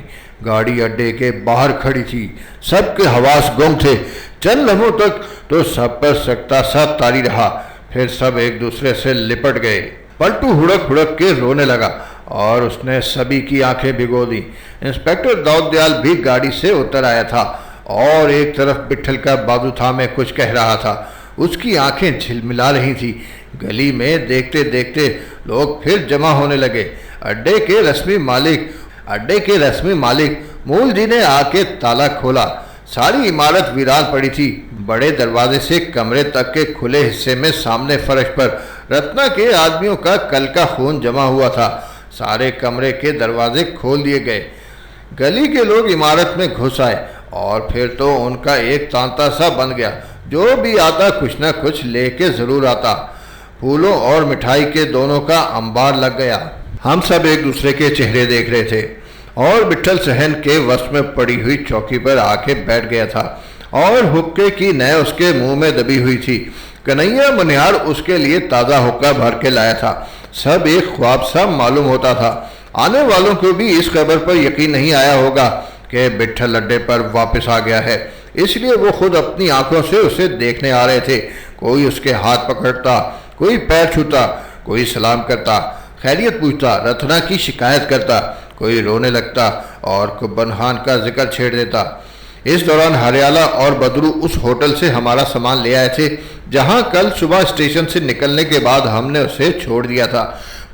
गाड़ी अड्डे के बाहर खड़ी थी। सबके हवास गुम थे। चंद लम्हों तक तो सब पर सकता सा तारी रहा, फिर सब एक दूसरे से लिपट गए। पलटू हुड़क हुड़क के रोने लगा और उसने सभी की आंखें भिगो दी। इंस्पेक्टर दाऊद दयाल भी गाड़ी से उतर आया था और एक तरफ विट्ठल का बाजू थामे कुछ कह रहा था। उसकी आंखें झिलमिला रही थी। गली में देखते देखते लोग फिर जमा होने लगे। अड्डे के रस्मी मालिक मूल जी ने आके ताला खोला। सारी इमारत वीरान पड़ी थी। बड़े दरवाजे से कमरे तक के खुले हिस्से में सामने फर्श पर रत्ना के आदमियों का कल का खून जमा हुआ था। सारे कमरे के दरवाजे खोल दिए गए। गली के लोग इमारत में घुस आए और फिर तो उनका एक तांता सा बन गया। जो भी आता कुछ न कुछ लेके जरूर आता। फूलों और मिठाई के दोनों का अंबार लग गया। हम सब एक दूसरे के चेहरे देख रहे थे और विट्ठल सहन के वश में पड़ी हुई चौकी पर आके बैठ गया था और हुक्के की नय उसके मुंह में दबी हुई थी। कन्हैया मनिहार उसके लिए ताज़ा हुक्का भर के लाया था। सब एक ख्वाब सा मालूम होता था। आने वालों को भी इस खबर पर यकीन नहीं आया होगा कि विट्ठल अड्डे पर वापस आ गया है, इसलिए वो खुद अपनी आंखों से उसे देखने आ रहे थे। कोई उसके हाथ पकड़ता, कोई पैर छूता, कोई सलाम करता, खैरियत पूछता, रत्ना की शिकायत करता, कोई रोने लगता और कुब्बन खान का जिक्र छेड़ देता। इस दौरान हरियाला और बदरू उस होटल से हमारा सामान ले आए थे जहां कल सुबह स्टेशन से निकलने के बाद हमने उसे छोड़ दिया था,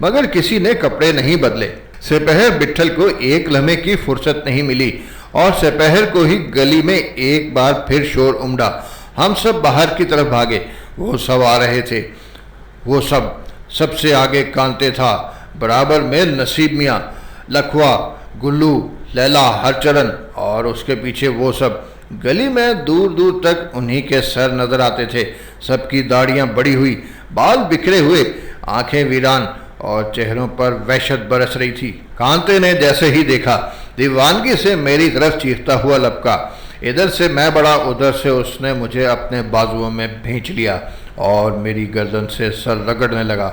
मगर किसी ने कपड़े नहीं बदले। सेपहर विट्ठल को एक लम्हे की फुर्सत नहीं मिली और सेपहर को ही गली में एक बार फिर शोर उमड़ा। हम सब बाहर की तरफ भागे। वो सब आ रहे थे। वो सबसे आगे कांते था, बराबर में नसीब मियाँ, लखवा, गुल्लू, लैला, हरचरण और उसके पीछे वो सब। गली में दूर दूर तक उन्हीं के सर नजर आते थे। सबकी दाढ़ियां बड़ी हुई, बाल बिखरे हुए, आंखें वीरान और चेहरों पर वहशत बरस रही थी। कांते ने जैसे ही देखा, दीवानगी से मेरी तरफ चीखता हुआ लपका। इधर से मैं बढ़ा, उधर से उसने मुझे अपने बाजुओं में भींच लिया और मेरी गर्दन से सर रगड़ने लगा।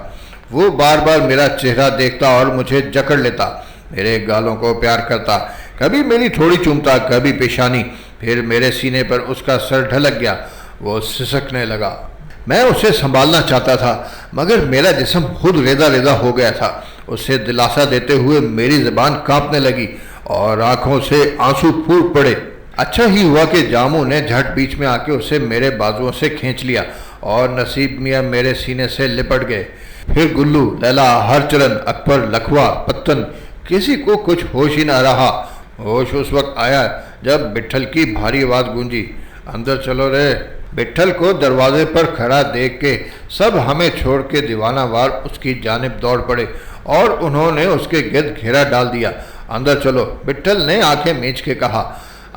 वो बार बार मेरा चेहरा देखता और मुझे जकड़ लेता, मेरे गालों को प्यार करता, कभी मेरी थोड़ी चूमता, कभी पेशानी, फिर मेरे सीने पर उसका सर ढलक गया। वो सिसकने लगा। मैं उसे संभालना चाहता था, मगर मेरा जिस्म खुद रेदा रेदा हो गया था। उसे दिलासा देते हुए मेरी ज़बान कांपने लगी और आंखों से आंसू फूट पड़े। अच्छा ही हुआ कि जामू ने झट बीच में आके उसे मेरे बाजुओं से खींच लिया और नसीब मियाँ मेरे सीने से लिपट गए। फिर गुल्लू, लैला, हरचरण, अकबर, लखवा, पत्तन, किसी को कुछ होश ही ना रहा। होश उस वक्त आया जब विट्ठल की भारी आवाज़ गूंजी, अंदर चलो रे। विट्ठल को दरवाजे पर खड़ा देख के सब हमें छोड़ के दीवानावार उसकी जानिब दौड़ पड़े और उन्होंने उसके गिर्द घेरा डाल दिया। अंदर चलो, विट्ठल ने आंखें मींच के कहा।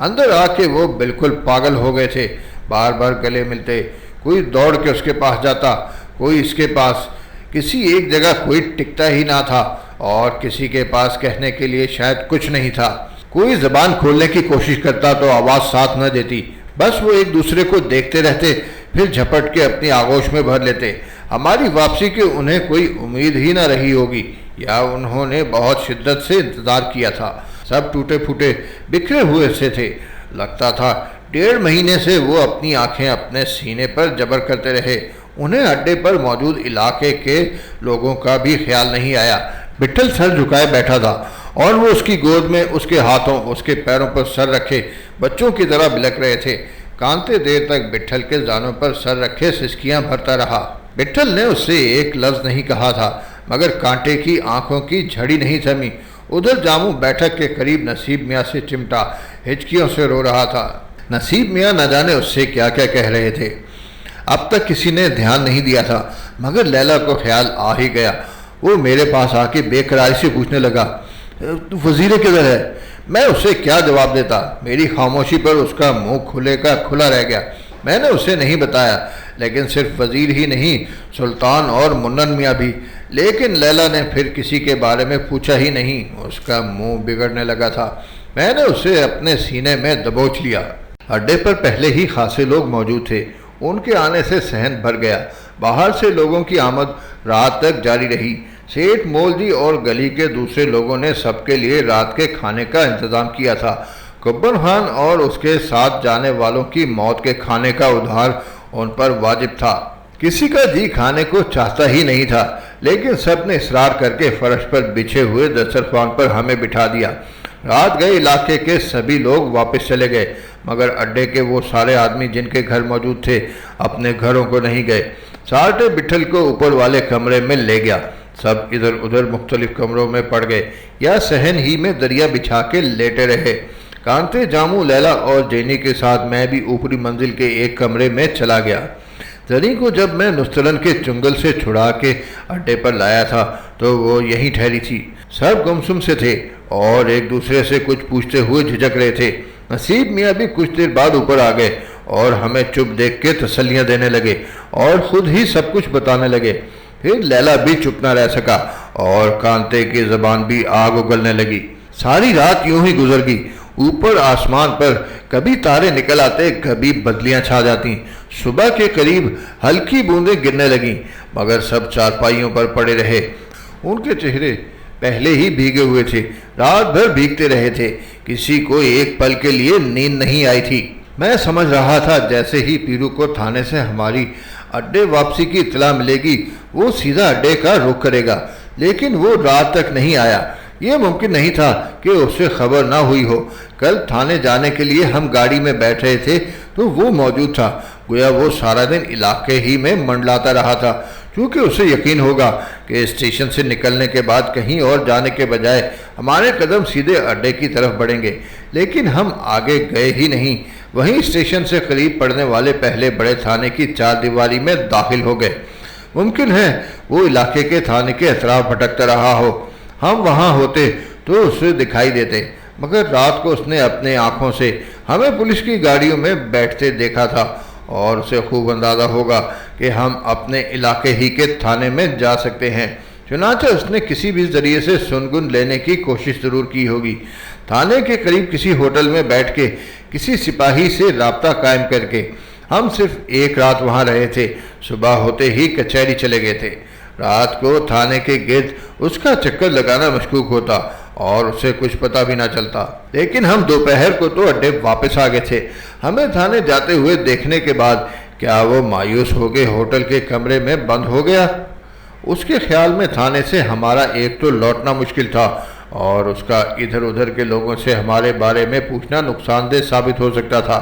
अंदर आके वो बिल्कुल पागल हो गए थे। बार बार गले मिलते, कोई दौड़ के उसके पास जाता, कोई इसके पास। किसी एक जगह कोई टिकता ही ना था और किसी के पास कहने के लिए शायद कुछ नहीं था। कोई जबान खोलने की कोशिश करता तो आवाज़ साथ न देती। बस वो एक दूसरे को देखते रहते, फिर झपट के अपनी आगोश में भर लेते। हमारी वापसी की उन्हें कोई उम्मीद ही न रही होगी या उन्होंने बहुत शिद्दत से इंतज़ार किया था। सब टूटे फूटे बिखरे हुए से थे। लगता था 1.5 महीने से वो अपनी आंखें अपने सीने पर जबर करते रहे। उन्हें अड्डे पर मौजूद इलाके के लोगों का भी ख्याल नहीं आया। विट्ठल सर झुकाए बैठा था और वो उसकी गोद में उसके हाथों, उसके पैरों पर सर रखे बच्चों की तरह बिलक रहे थे। कांते देर तक विट्ठल के जानों पर सर रखे सिसकियां भरता रहा। विट्ठल ने उससे एक लफ्ज़ नहीं कहा था, मगर कांटे की आंखों की झड़ी नहीं थमी। उधर जामू बैठक के करीब नसीब मियाँ से चिमटा, हिचकियों से रो रहा था। नसीब मियाँ न जाने उससे क्या क्या कह रहे थे। अब तक किसी ने ध्यान नहीं दिया था, मगर लैला को ख्याल आ ही गया। वो मेरे पास आके बेकरारी से पूछने लगा, वजीर किधर है? मैं उसे क्या जवाब देता? मेरी खामोशी पर उसका मुंह खुले का खुला रह गया। मैंने उसे नहीं बताया, लेकिन सिर्फ वजीर ही नहीं, सुल्तान और मुन्नन मियाँ भी। लेकिन लैला ने फिर किसी के बारे में पूछा ही नहीं। उसका मुंह बिगड़ने लगा था। मैंने उसे अपने सीने में दबोच लिया। अड्डे पर पहले ही खासे लोग मौजूद थे। उनके आने से सहन भर गया। बाहर से लोगों की आमद रात तक जारी रही। सेठ मोलजी और गली के दूसरे लोगों ने सबके लिए रात के खाने का इंतजाम किया था। कुब्बन खान और उसके साथ जाने वालों की मौत के खाने का उधार उन पर वाजिब था। किसी का जी खाने को चाहता ही नहीं था, लेकिन सब ने इसरार करके फर्श पर बिछे हुए दस्तरखान पर हमें बिठा दिया। रात गए इलाके के सभी लोग वापस चले गए, मगर अड्डे के वो सारे आदमी जिनके घर मौजूद थे अपने घरों को नहीं गए। सार्टे विट्ठल को ऊपर वाले कमरे में ले गया। सब इधर उधर मुख्तलिफ कमरों में पड़ गए या सहन ही में दरिया बिछा के लेटे रहे। कांते, जामू, लैला और जेनी के साथ मैं भी ऊपरी मंजिल के एक कमरे में चला गया। जनी को जब मैं नुस्तरन के चुंगल से छुड़ा के अड्डे पर लाया था तो वो यहीं ठहरी थी। सब गुमसुम से थे और एक दूसरे से कुछ पूछते हुए झिझक रहे थे। नसीब मियाँ भी कुछ देर बाद ऊपर आ गए और हमें चुप देख के तसल्लियाँ देने लगे और खुद ही सब कुछ बताने लगे। फिर लैला भी चुप न रह सका और कांते की जबान भी आग उगलने लगी। सारी रात यूं ही गुजर गई। ऊपर आसमान पर कभी तारे निकल आते, कभी बदलियां छा जाती। सुबह के करीब हल्की बूंदें गिरने लगीं, मगर सब चारपाइयों पर पड़े रहे। उनके चेहरे पहले ही भीगे हुए थे, रात भर भीगते रहे थे। किसी को एक पल के लिए नींद नहीं आई थी। मैं समझ रहा था जैसे ही पीरू को थाने से हमारी अड्डे वापसी की इत्तला मिलेगी वो सीधा अड्डे का रुख करेगा, लेकिन वो रात तक नहीं आया। ये मुमकिन नहीं था कि उससे खबर ना हुई हो। कल थाने जाने के लिए हम गाड़ी में बैठ रहे थे तो वो मौजूद था। गोया वो सारा दिन इलाके ही में मंडलाता रहा था, क्योंकि उसे यकीन होगा कि स्टेशन से निकलने के बाद कहीं और जाने के बजाय हमारे कदम सीधे अड्डे की तरफ बढ़ेंगे। लेकिन हम आगे गए ही नहीं, वहीं स्टेशन से करीब पड़ने वाले पहले बड़े थाने की चारदीवारी में दाखिल हो गए। मुमकिन है वो इलाके के थाने के अतराफ भटकता रहा हो। हम वहाँ होते तो उसे दिखाई देते, मगर रात को उसने अपने आँखों से हमें पुलिस की गाड़ियों में बैठते देखा था और उसे खूब अंदाज़ा होगा कि हम अपने इलाके ही के थाने में जा सकते हैं। चुनांचे उसने किसी भी जरिए से सुनगुन लेने की कोशिश ज़रूर की होगी। थाने के करीब किसी होटल में बैठ के किसी सिपाही से राब्ता कायम करके हम सिर्फ एक रात वहाँ रहे थे। सुबह होते ही कचहरी चले गए थे। रात को थाने के गिर्द उसका चक्कर लगाना मशकूक होता और उसे कुछ पता भी ना चलता। लेकिन हम दोपहर को तो अड्डे वापस आ गए थे। हमें थाने जाते हुए देखने के बाद क्या वो मायूस हो गए होटल के कमरे में बंद हो गया? उसके ख्याल में थाने से हमारा एक तो लौटना मुश्किल था और उसका इधर उधर के लोगों से हमारे बारे में पूछना नुकसानदेह साबित हो सकता था।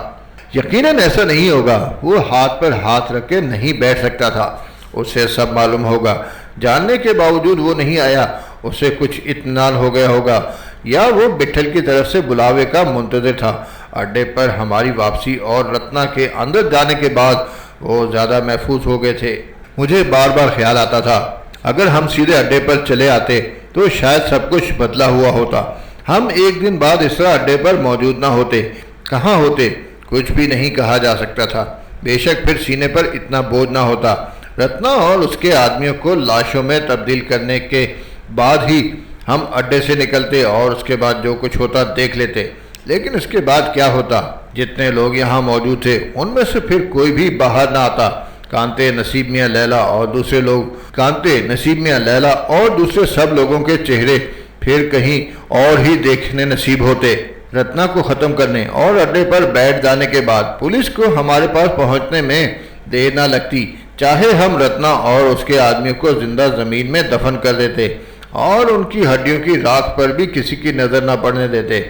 यकीनन ऐसा नहीं होगा। वो हाथ पर हाथ रख के नहीं बैठ सकता था। उसे सब मालूम होगा। जानने के बावजूद वो नहीं आया। उसे कुछ इत्मीनान हो गया होगा, या वो बिट्ठल की तरफ से बुलावे का मुंतज़िर था। अड्डे पर हमारी वापसी और रत्ना के अंदर जाने के बाद वो ज़्यादा महफूज हो गए थे। मुझे बार बार ख्याल आता था अगर हम सीधे अड्डे पर चले आते तो शायद सब कुछ बदला हुआ होता। हम एक दिन बाद इस तरह अड्डे पर मौजूद ना होते। कहाँ होते कुछ भी नहीं कहा जा सकता था। बेशक फिर सीने पर इतना बोझ ना होता। रत्ना और उसके आदमियों को लाशों में तब्दील करने के बाद ही हम अड्डे से निकलते और उसके बाद जो कुछ होता देख लेते। लेकिन उसके बाद क्या होता? जितने लोग यहाँ मौजूद थे उनमें से फिर कोई भी बाहर ना आता। कांते, नसीब मियाँ, लैला और दूसरे लोग, कांते, नसीब मियाँ, लैला और दूसरे सब लोगों के चेहरे फिर कहीं और ही देखने नसीब होते। रत्ना को ख़त्म करने और अड्डे पर बैठ जाने के बाद पुलिस को हमारे पास पहुँचने में देर ना लगती। चाहे हम रत्ना और उसके आदमियों को जिंदा ज़मीन में दफन कर देते और उनकी हड्डियों की राख पर भी किसी की नज़र ना पड़ने देते,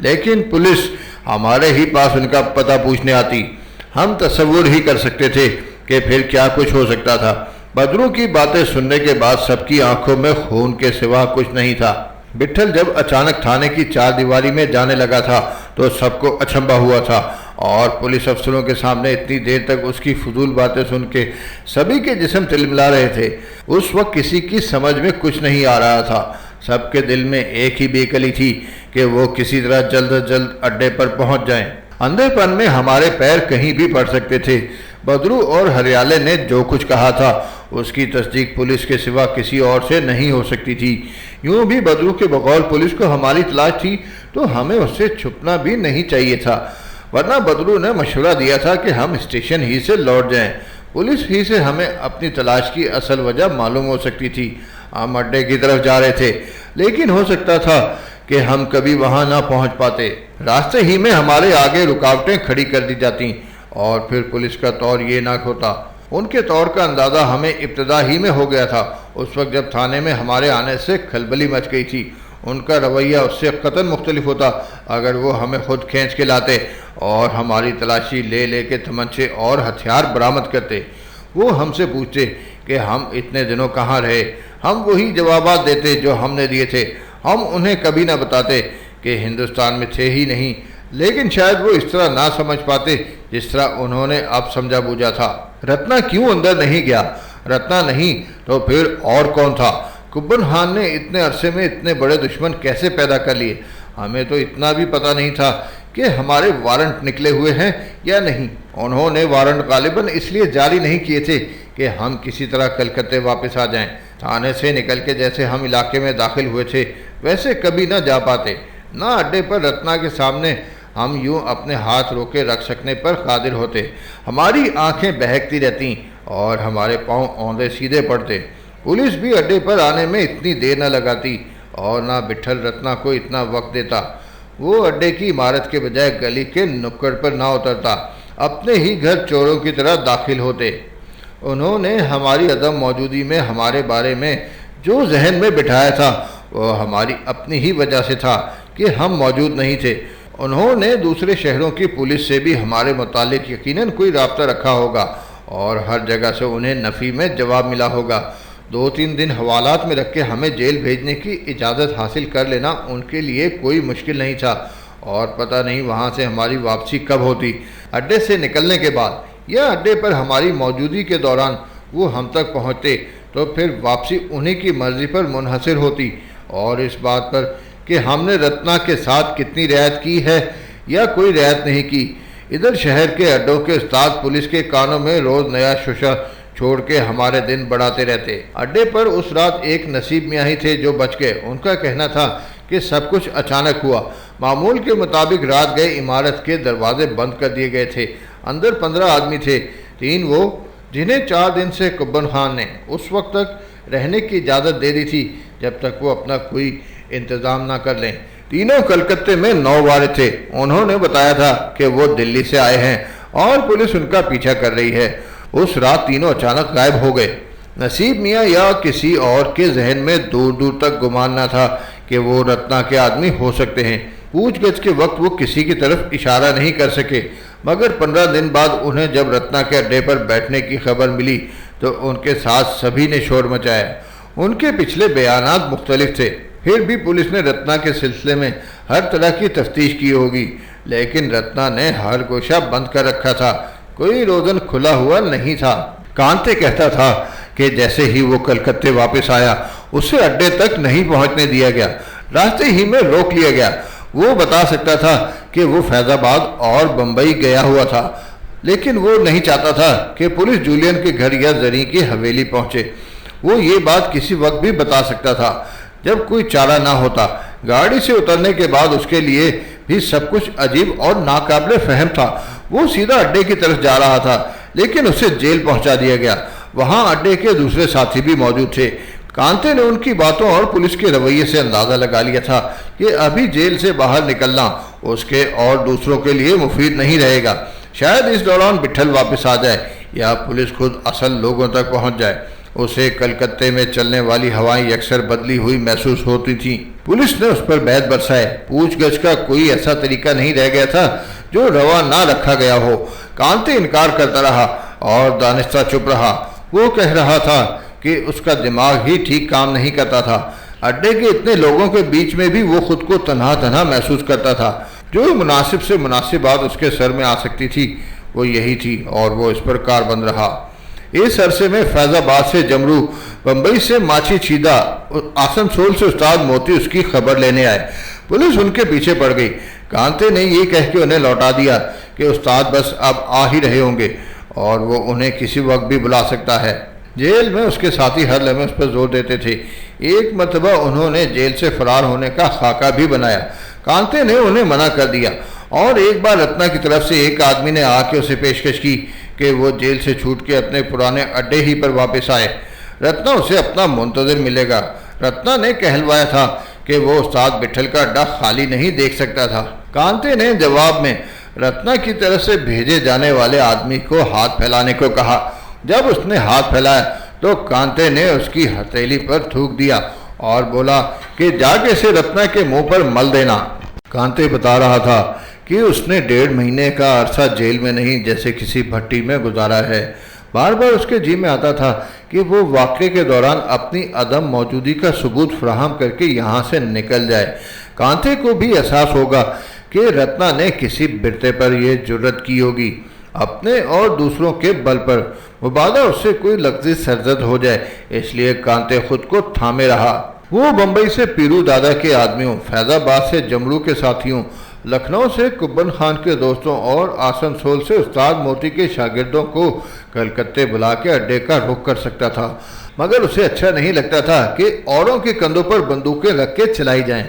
लेकिन पुलिस हमारे ही पास उनका पता पूछने आती। हम तसव्वुर ही कर सकते थे कि फिर क्या कुछ हो सकता था। बदरू की बातें सुनने के बाद सबकी आंखों में खून के सिवा कुछ नहीं था। बिट्ठल जब अचानक थाने की चारदीवारी में जाने लगा था तो सबको अचंभा हुआ था और पुलिस अफसरों के सामने इतनी देर तक उसकी फजूल बातें सुन के सभी के जिस्म तिलमिला रहे थे। उस वक्त किसी की समझ में कुछ नहीं आ रहा था। सबके दिल में एक ही बेकली थी कि वो किसी तरह जल्द अज जल्द अड्डे पर पहुंच जाएं। अंधेपन में हमारे पैर कहीं भी पड़ सकते थे। बदरू और हरियाले ने जो कुछ कहा था उसकी तस्दीक पुलिस के सिवा किसी और से नहीं हो सकती थी। यूं भी बदरू के बकौल पुलिस को हमारी तलाश थी तो हमें उससे छुपना भी नहीं चाहिए था, वरना बदरू ने मशवरा दिया था कि हम स्टेशन ही से लौट जाएं। पुलिस ही से हमें अपनी तलाश की असल वजह मालूम हो सकती थी। हम अड्डे की तरफ जा रहे थे, लेकिन हो सकता था कि हम कभी वहां ना पहुंच पाते। रास्ते ही में हमारे आगे रुकावटें खड़ी कर दी जाती और फिर पुलिस का तौर ये ना होता। उनके तौर का अंदाज़ा हमें इब्तदा ही में हो गया था। उस वक्त जब थाने में हमारे आने से खलबली मच गई थी। उनका रवैया उससे कतई मुख्तलिफ होता। अगर वो हमें खुद खींच के लाते और हमारी तलाशी ले ले के तमंचे और हथियार बरामद करते, वो हमसे पूछते कि हम इतने दिनों कहाँ रहे, हम वही जवाबात देते जो हमने दिए थे। हम उन्हें कभी ना बताते कि हिंदुस्तान में थे ही नहीं, लेकिन शायद वो इस तरह ना समझ पाते जिस तरह उन्होंने अब समझा बूझा था। रत्ना क्यों अंदर नहीं गया? रत्ना नहीं तो फिर और कौन था? कुब्बन खान ने इतने अरसे में इतने बड़े दुश्मन कैसे पैदा कर लिए? हमें तो इतना भी पता नहीं था कि हमारे वारंट निकले हुए हैं या नहीं। उन्होंने वारंट गालिबन इसलिए जारी नहीं किए थे कि हम किसी तरह कलकत्ते वापस आ जाएं। थाने से निकल के जैसे हम इलाके में दाखिल हुए थे वैसे कभी न जा पाते, न अड्डे पर रत्ना के सामने हम यूं अपने हाथ रोके रख सकने पर कादिर होते। हमारी आंखें बहकती रहती और हमारे पांव औंधे सीधे पड़ते। पुलिस भी अड्डे पर आने में इतनी देर न लगाती और ना विट्ठल रत्ना को इतना वक्त देता। वो अड्डे की इमारत के बजाय गली के नुक्कड़ पर ना उतरता, अपने ही घर चोरों की तरह दाखिल होते। उन्होंने हमारी अदम मौजूदगी में हमारे बारे में जो जहन में बिठाया था वो हमारी अपनी ही वजह से था कि हम मौजूद नहीं थे। उन्होंने दूसरे शहरों की पुलिस से भी हमारे मुतालिक यकीनन कोई राब्ता रखा होगा और हर जगह से उन्हें नफ़ी में जवाब मिला होगा। 2-3 दिन हवालात में रख के हमें जेल भेजने की इजाज़त हासिल कर लेना उनके लिए कोई मुश्किल नहीं था और पता नहीं वहाँ से हमारी वापसी कब होती। अड्डे से निकलने के बाद या अड्डे पर हमारी मौजूदगी के दौरान वो हम तक पहुँचते तो फिर वापसी उन्हीं की मर्ज़ी पर मुनहसर होती और इस बात पर कि हमने रत्ना के साथ कितनी रियायत की है या कोई रियायत नहीं की। इधर शहर के अड्डों के उस्ताद पुलिस के कानों में रोज़ नया शुशा छोड़ के हमारे दिन बढ़ाते रहते। अड्डे पर उस रात एक नसीब मियाँ ही थे जो बच गए। उनका कहना था कि सब कुछ अचानक हुआ। मामूल के मुताबिक रात गए इमारत के दरवाजे बंद कर दिए गए थे। अंदर 15 आदमी थे, 3 वो जिन्हें 4 दिन से कुब्बन खान ने उस वक्त तक रहने की इजाज़त दे दी थी जब तक वो अपना कोई इंतज़ाम ना कर लें। तीनों कलकत्ते में 9 वारे थे। उन्होंने बताया था कि वो दिल्ली से आए हैं और पुलिस उनका पीछा कर रही है। उस रात तीनों अचानक गायब हो गए। नसीब मियाँ या किसी और के जहन में दूर दूर तक गुमान न था कि वो रत्ना के आदमी हो सकते हैं। पूछगछ के वक्त वो किसी की तरफ इशारा नहीं कर सके, मगर 15 दिन बाद उन्हें जब रत्ना के अड्डे पर बैठने की खबर मिली तो उनके साथ सभी ने शोर मचाया। उनके पिछले बयानात मुख्तलिफ थे, फिर भी पुलिस ने रत्ना के सिलसिले में हर तरह की तफ्तीश की होगी, लेकिन रत्ना ने हर गोशा बंद कर रखा था, कोई रोज़न खुला हुआ नहीं था। कांते कहता था कि जैसे ही वो कलकत्ते वापस आया उसे अड्डे तक नहीं पहुंचने दिया गया, रास्ते ही में रोक लिया गया। वो बता सकता था कि वो फैज़ाबाद और बम्बई गया हुआ था, लेकिन वो नहीं चाहता था कि पुलिस जूलियन के घर या जरी की हवेली पहुंचे। वो ये बात किसी वक्त भी बता सकता था जब कोई चारा ना होता। गाड़ी से उतरने के बाद उसके लिए भी सब कुछ अजीब और नाकाबिले फहम था। वो सीधा अड्डे की तरफ जा रहा था, लेकिन उसे जेल पहुंचा दिया गया। वहां अड्डे के दूसरे साथी भी मौजूद थे। कांते ने उनकी बातों और पुलिस के रवैये से अंदाज़ा लगा लिया था कि अभी जेल से बाहर निकलना उसके और दूसरों के लिए मुफीद नहीं रहेगा। शायद इस दौरान विट्ठल वापस आ जाए या पुलिस खुद असल लोगों तक पहुंच जाए। उसे कलकत्ते में चलने वाली हवाएं अक्सर बदली हुई महसूस होती थीं। पुलिस ने उस पर बैद बरसाए। पूछगछ का कोई ऐसा तरीका नहीं रह गया था जो रवा ना रखा गया हो। कांते इनकार करता रहा और दानिस्ता चुप रहा। वो कह रहा था कि उसका दिमाग ही ठीक काम नहीं करता था। अड्डे के इतने लोगों के बीच में भी वो खुद को तन्हा तन्हा महसूस करता था। जो मुनासिब से मुनासिब बात उसके सर में आ सकती थी वो यही थी और वो इस पर कारबंद रहा। इस अरसे में फैज़ाबाद से जमरू, बम्बई से माची छीदा, आसनसोल से उस्ताद मोती उसकी खबर लेने आए। पुलिस उनके पीछे पड़ गई। कांते ने ये कह के उन्हें लौटा दिया कि उस्ताद बस अब आ ही रहे होंगे और वो उन्हें किसी वक्त भी बुला सकता है। जेल में उसके साथी हर लम्हे उस पर जोर देते थे। एक मरतबा उन्होंने जेल से फरार होने का खाका भी बनाया। कांते ने उन्हें मना कर दिया और एक बार रत्ना की तरफ से एक आदमी ने आके उसे पेशकश की कि वो जेल से छूट के अपने पुराने अड्डे ही पर वापस आए। रत्ना उसे अपना मुंतज़िर मिलेगा। रत्ना ने कहलवाया था कि वो उस्ताद विट्ठल का अड्डा खाली नहीं देख सकता था। कांते ने जवाब में रत्ना की तरफ से भेजे जाने वाले आदमी को हाथ फैलाने को कहा। जब उसने हाथ फैलाया तो कांते ने उसकी हथेली पर थूक दिया और बोला कि जाके से रत्ना के मुंह पर मल देना। कांते बता रहा था कि उसने 1.5 महीने का अरसा जेल में नहीं जैसे किसी भट्टी में गुजारा है। बार बार उसके जी में आता था कि वो वाक़े के दौरान अपनी अदम मौजूदगी का सबूत फराहम करके यहाँ से निकल जाए। कांते को भी एहसास होगा कि रत्ना ने किसी बिरते पर यह जुर्रत की होगी, अपने और दूसरों के बल पर। मुबादा उससे कोई लफ्ज़ी सरजद हो जाए, इसलिए कांते खुद को थामे रहा। वो बम्बई से पीरू दादा के आदमियों, फैज़ाबाद से जमरू के साथियों, लखनऊ से कुब्बन खान के दोस्तों और आसनसोल से उस्ताद मोती के शागिर्दों को कलकत्ते बुला के अड्डे का रुख कर सकता था, मगर उसे अच्छा नहीं लगता था कि औरों के कंधों पर बंदूकें रख के चलाई जाएं।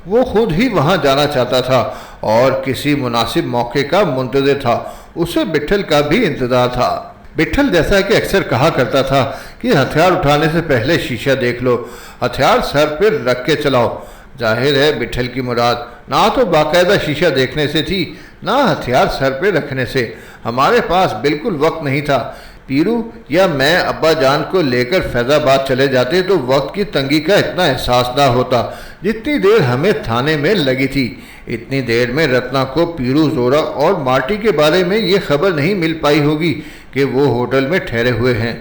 वो खुद ही वहां जाना चाहता था और किसी मुनासिब मौके का मुंतज़िर था। उसे बिट्ठल का भी इंतजार था। बिट्ठल जैसा कि अक्सर कहा करता था कि हथियार उठाने से पहले शीशा देख लो, हथियार सर पर रख के चलाओ। जाहिर है बिट्ठल की मुराद ना तो बाकायदा शीशा देखने से थी, ना हथियार सर पे रखने से। हमारे पास बिल्कुल वक्त नहीं था। पीरू या मैं अब्बा जान को लेकर फैज़ाबाद चले जाते तो वक्त की तंगी का इतना एहसास ना होता जितनी देर हमें थाने में लगी थी। इतनी देर में रत्ना को पीरू, जोरा और मार्टी के बारे में ये खबर नहीं मिल पाई होगी कि वो होटल में ठहरे हुए हैं।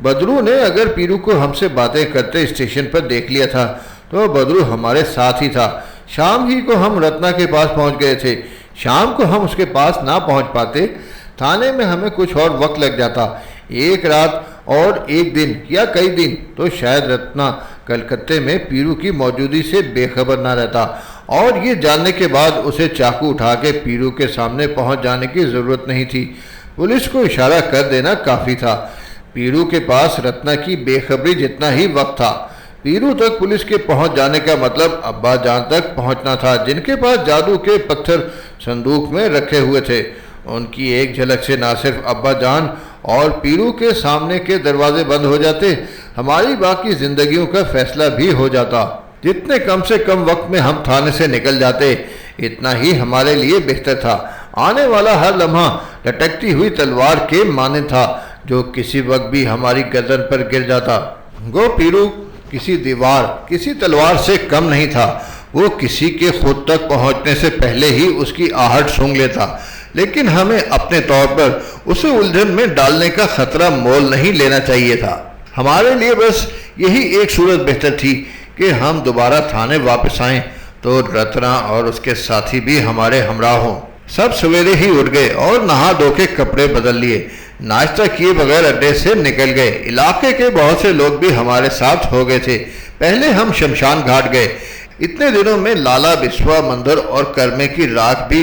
बदरू ने अगर पीरू को हमसे बातें करते स्टेशन पर देख लिया था तो बदरू हमारे साथ ही था। शाम ही को हम रत्ना के पास पहुंच गए थे। शाम को हम उसके पास ना पहुंच पाते, थाने में हमें कुछ और वक्त लग जाता। एक रात और एक दिन या कई दिन तो शायद रत्ना कलकत्ते में पीरू की मौजूदगी से बेखबर ना रहता और ये जानने के बाद उसे चाकू उठा के पीरू के सामने पहुंच जाने की ज़रूरत नहीं थी। पुलिस को इशारा कर देना काफ़ी था। पीरू के पास रत्ना की बेखबरी जितना ही वक्त था। पीरू तक पुलिस के पहुंच जाने का मतलब अब्बा जान तक पहुंचना था, जिनके पास जादू के पत्थर संदूक में रखे हुए थे। उनकी एक झलक से ना सिर्फ अब्बा जान और पीरू के सामने के दरवाजे बंद हो जाते, हमारी बाकी जिंदगियों का फैसला भी हो जाता। जितने कम से कम वक्त में हम थाने से निकल जाते, इतना ही हमारे लिए बेहतर था। आने वाला हर लम्हा लटकती हुई तलवार के माने था, जो किसी वक्त भी हमारी गर्दन पर गिर जाता। गो पीरू किसी दीवार, किसी तलवार से कम नहीं था। वो किसी के खुद तक पहुंचने से पहले ही उसकी आहट सूंघ लेता, लेकिन हमें अपने तौर पर उसे उलझन में डालने का खतरा मोल नहीं लेना चाहिए था। हमारे लिए बस यही एक सूरत बेहतर थी कि हम दोबारा थाने वापस आएं तो रत्ना और उसके साथी भी हमारे हमराह हों। सब सवेरे ही उठ गए और नहा धो के कपड़े बदल लिए। नाश्ता किए बगैर अड्डे से निकल गए। इलाके के बहुत से लोग भी हमारे साथ हो गए थे। पहले हम शमशान घाट गए। इतने दिनों में लाला, बिस्वा, मंदिर और करमे की राख भी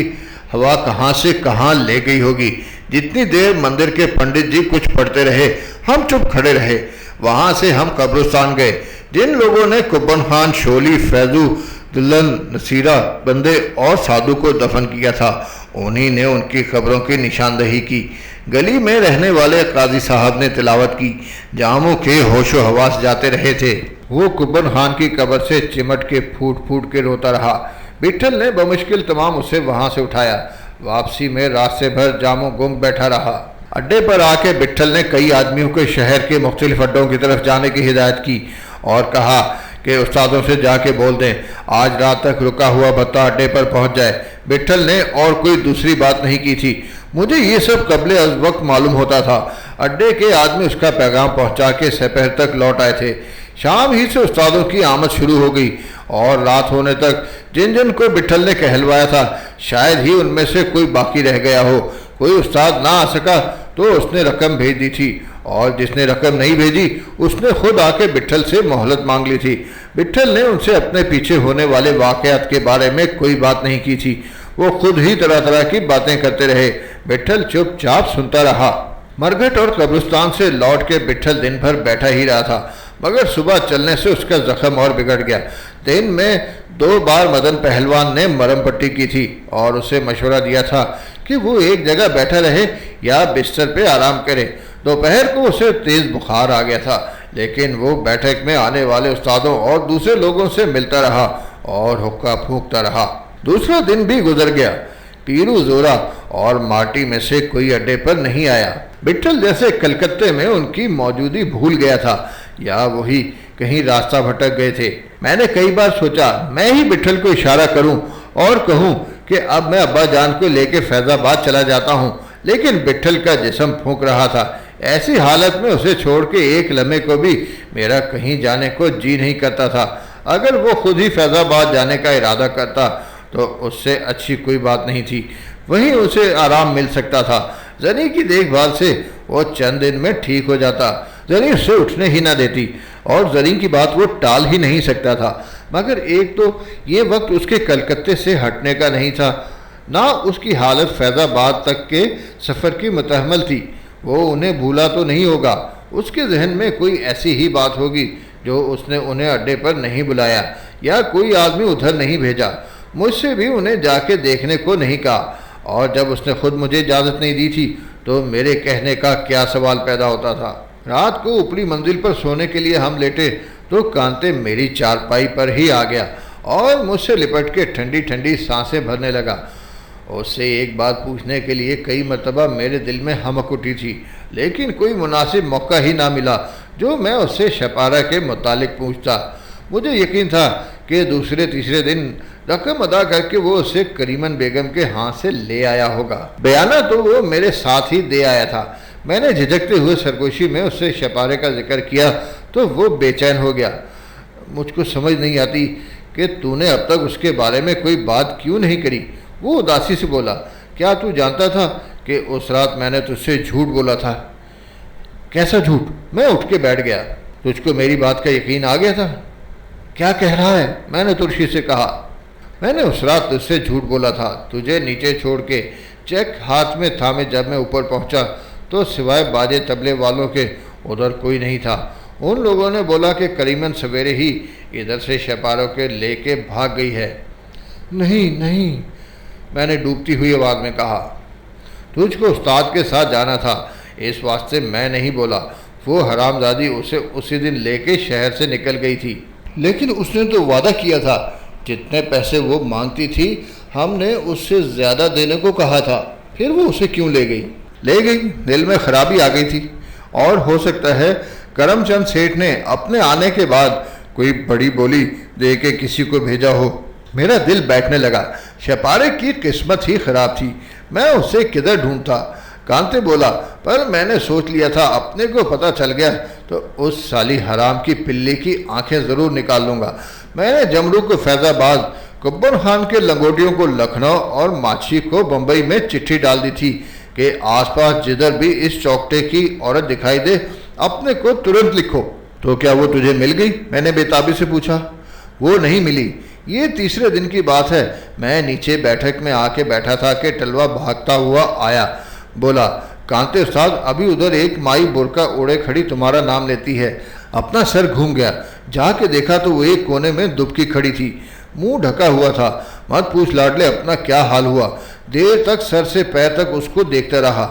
हवा कहाँ से कहाँ ले गई होगी। जितनी देर मंदिर के पंडित जी कुछ पढ़ते रहे, हम चुप खड़े रहे। वहाँ से हम कब्रिस्तान गए। जिन लोगों ने कुब्बन खान, शोली, फैजू, दुल्हन, नसीरा, बंदे और साधु को दफन किया था, उन्हीं ने उनकी खबरों की निशानदही की। गली में रहने वाले काजी साहब ने तिलावत की। जामों के होशो हवास जाते रहे थे। वो कुब्बन खान की कब्र से चिमट के फूट फूट के रोता रहा। बिट्ठल ने बमुश्किल तमाम उसे वहां से उठाया। वापसी में रास्ते भर जामों गुम बैठा रहा। अड्डे पर आके बिट्ठल ने कई आदमियों को शहर के मुख्तलिफ अड्डों की तरफ जाने की हिदायत की और कहा कि उस्तादों से जाके बोल दें आज रात तक रुका हुआ भत्ता अड्डे पर पहुंच जाए। बिट्ठल ने और कोई दूसरी बात नहीं की थी। मुझे ये सब कबले अज वक्त मालूम होता था। अड्डे के आदमी उसका पैगाम पहुंचा के दोपहर तक लौट आए थे। शाम ही से उस्तादों की आमद शुरू हो गई और रात होने तक जिन जिन को बिट्ठल ने कहलवाया था, शायद ही उनमें से कोई बाकी रह गया हो। कोई उस्ताद ना आ सका तो उसने रकम भेज दी थी और जिसने रकम नहीं भेजी उसने खुद आके बिट्ठल से मोहलत मांग ली थी। बिट्ठल ने उनसे अपने पीछे होने वाले वाकयात के बारे में कोई बात नहीं की थी। वो खुद ही तरह तरह की बातें करते रहे। बिट्ठल चुपचाप सुनता रहा। मरघट और कब्रिस्तान से लौट के बिट्ठल दिन भर बैठा ही रहा था, मगर सुबह चलने से उसका जख्म और बिगड़ गया। दिन में 2 बार मदन पहलवान ने मरम पट्टी की थी और उसे मशवरा दिया था कि वो एक जगह बैठा रहे या बिस्तर पे आराम करे। दोपहर को उसे तेज बुखार आ गया था, लेकिन वो बैठक में आने वाले उस्तादों और दूसरे लोगों से मिलता रहा और हुक्का फूंकता रहा। दूसरा दिन भी गुजर गया। पीरू, जोरा और मार्टी में से कोई अड्डे पर नहीं आया। बिट्ठल जैसे कलकत्ते में उनकी मौजूदगी भूल गया था या वही कहीं रास्ता भटक गए थे। मैंने कई बार सोचा मैं ही बिट्ठल को इशारा करूं और कहूं कि अब मैं अब्बा जान को लेकर फैजाबाद चला जाता हूं, लेकिन बिट्ठल का जिस्म फूंक रहा था। ऐसी हालत में उसे छोड़ के एक लम्हे को भी मेरा कहीं जाने को जी नहीं करता था। अगर वो खुद ही फैजाबाद जाने का इरादा करता तो उससे अच्छी कोई बात नहीं थी। वहीं उसे आराम मिल सकता था। जनी की देखभाल से वो चंद दिन में ठीक हो जाता। जनी उससे उठने ही ना देती और जनी की बात वो टाल ही नहीं सकता था। मगर एक तो ये वक्त उसके कलकत्ते से हटने का नहीं था, ना उसकी हालत फैज़ाबाद तक के सफ़र की मुतहमल थी। वो उन्हें भूला तो नहीं होगा, उसके जहन में कोई ऐसी ही बात होगी जो उसने उन्हें अड्डे पर नहीं बुलाया या कोई आदमी उधर नहीं भेजा, मुझसे भी उन्हें जाके देखने को नहीं कहा। और जब उसने खुद मुझे इजाज़त नहीं दी थी तो मेरे कहने का क्या सवाल पैदा होता था। रात को ऊपरी मंजिल पर सोने के लिए हम लेटे तो कांते मेरी चारपाई पर ही आ गया और मुझसे लिपट के ठंडी ठंडी सांसें भरने लगा। उससे एक बात पूछने के लिए कई मरतबा मेरे दिल में हमक उठी थी, लेकिन कोई मुनासिब मौका ही ना मिला जो मैं उससे शपारा के मुतालिक पूछता। मुझे यकीन था कि दूसरे तीसरे दिन रकम अदा करके वो उसे करीमन बेगम के हाथ से ले आया होगा। बयाना तो वो मेरे साथ ही दे आया था। मैंने झिझकते हुए सरगोशी में उससे शपारे का जिक्र किया तो वो बेचैन हो गया। मुझको समझ नहीं आती कि तूने अब तक उसके बारे में कोई बात क्यों नहीं करी। वो उदासी से बोला, क्या तू जानता था कि उस रात मैंने तुझसे झूठ बोला था? कैसा झूठ? मैं उठ के बैठ गया। तुझको मेरी बात का यकीन आ गया था? क्या कह रहा है? मैंने तुर्शी से कहा। मैंने उस रात तुझसे झूठ बोला था। तुझे नीचे छोड़ के चेक हाथ में थामे जब मैं ऊपर पहुंचा तो सिवाय बाजे तबले वालों के उधर कोई नहीं था। उन लोगों ने बोला कि करीमन सवेरे ही इधर से शपारों के लेके भाग गई है। नहीं नहीं, मैंने डूबती हुई आवाज़ में कहा। तुझको उस्ताद के साथ जाना था, इस वास्ते मैं नहीं बोला। वो हरामजादी उसे उसी दिन लेके शहर से निकल गई थी। लेकिन उसने तो वादा किया था, जितने पैसे वो मांगती थी हमने उससे ज़्यादा देने को कहा था। फिर वो उसे क्यों ले गई? ले गई, दिल में खराबी आ गई थी। और हो सकता है करमचंद सेठ ने अपने आने के बाद कोई बड़ी बोली दे के किसी को भेजा हो। मेरा दिल बैठने लगा। शपारे की किस्मत ही खराब थी। मैं उसे किधर ढूंढता? कांते बोला, पर मैंने सोच लिया था अपने को पता चल गया तो उस साली हराम की पिल्ली की आंखें ज़रूर निकाल लूँगा। मैंने जमरू को फैज़ाबाद, कुब्बन खान के लंगोटियों को लखनऊ और माछी को बम्बई में चिट्ठी डाल दी थी कि आसपास जिधर भी इस चौकटे की औरत दिखाई दे अपने को तुरंत लिखो। तो क्या वो तुझे मिल गई? मैंने बेताबी से पूछा। वो नहीं मिली। ये तीसरे दिन की बात है। मैं नीचे बैठक में आके बैठा था कि टलवा भागता हुआ आया। बोला, कांते उस्ताद, अभी उधर एक माई बुरका ओढ़े खड़ी तुम्हारा नाम लेती है। अपना सर घूम गया। जाके देखा तो वो एक कोने में दुबकी खड़ी थी, मुंह ढका हुआ था। मत पूछ लाडले अपना क्या हाल हुआ। देर तक सर से पैर तक उसको देखता रहा।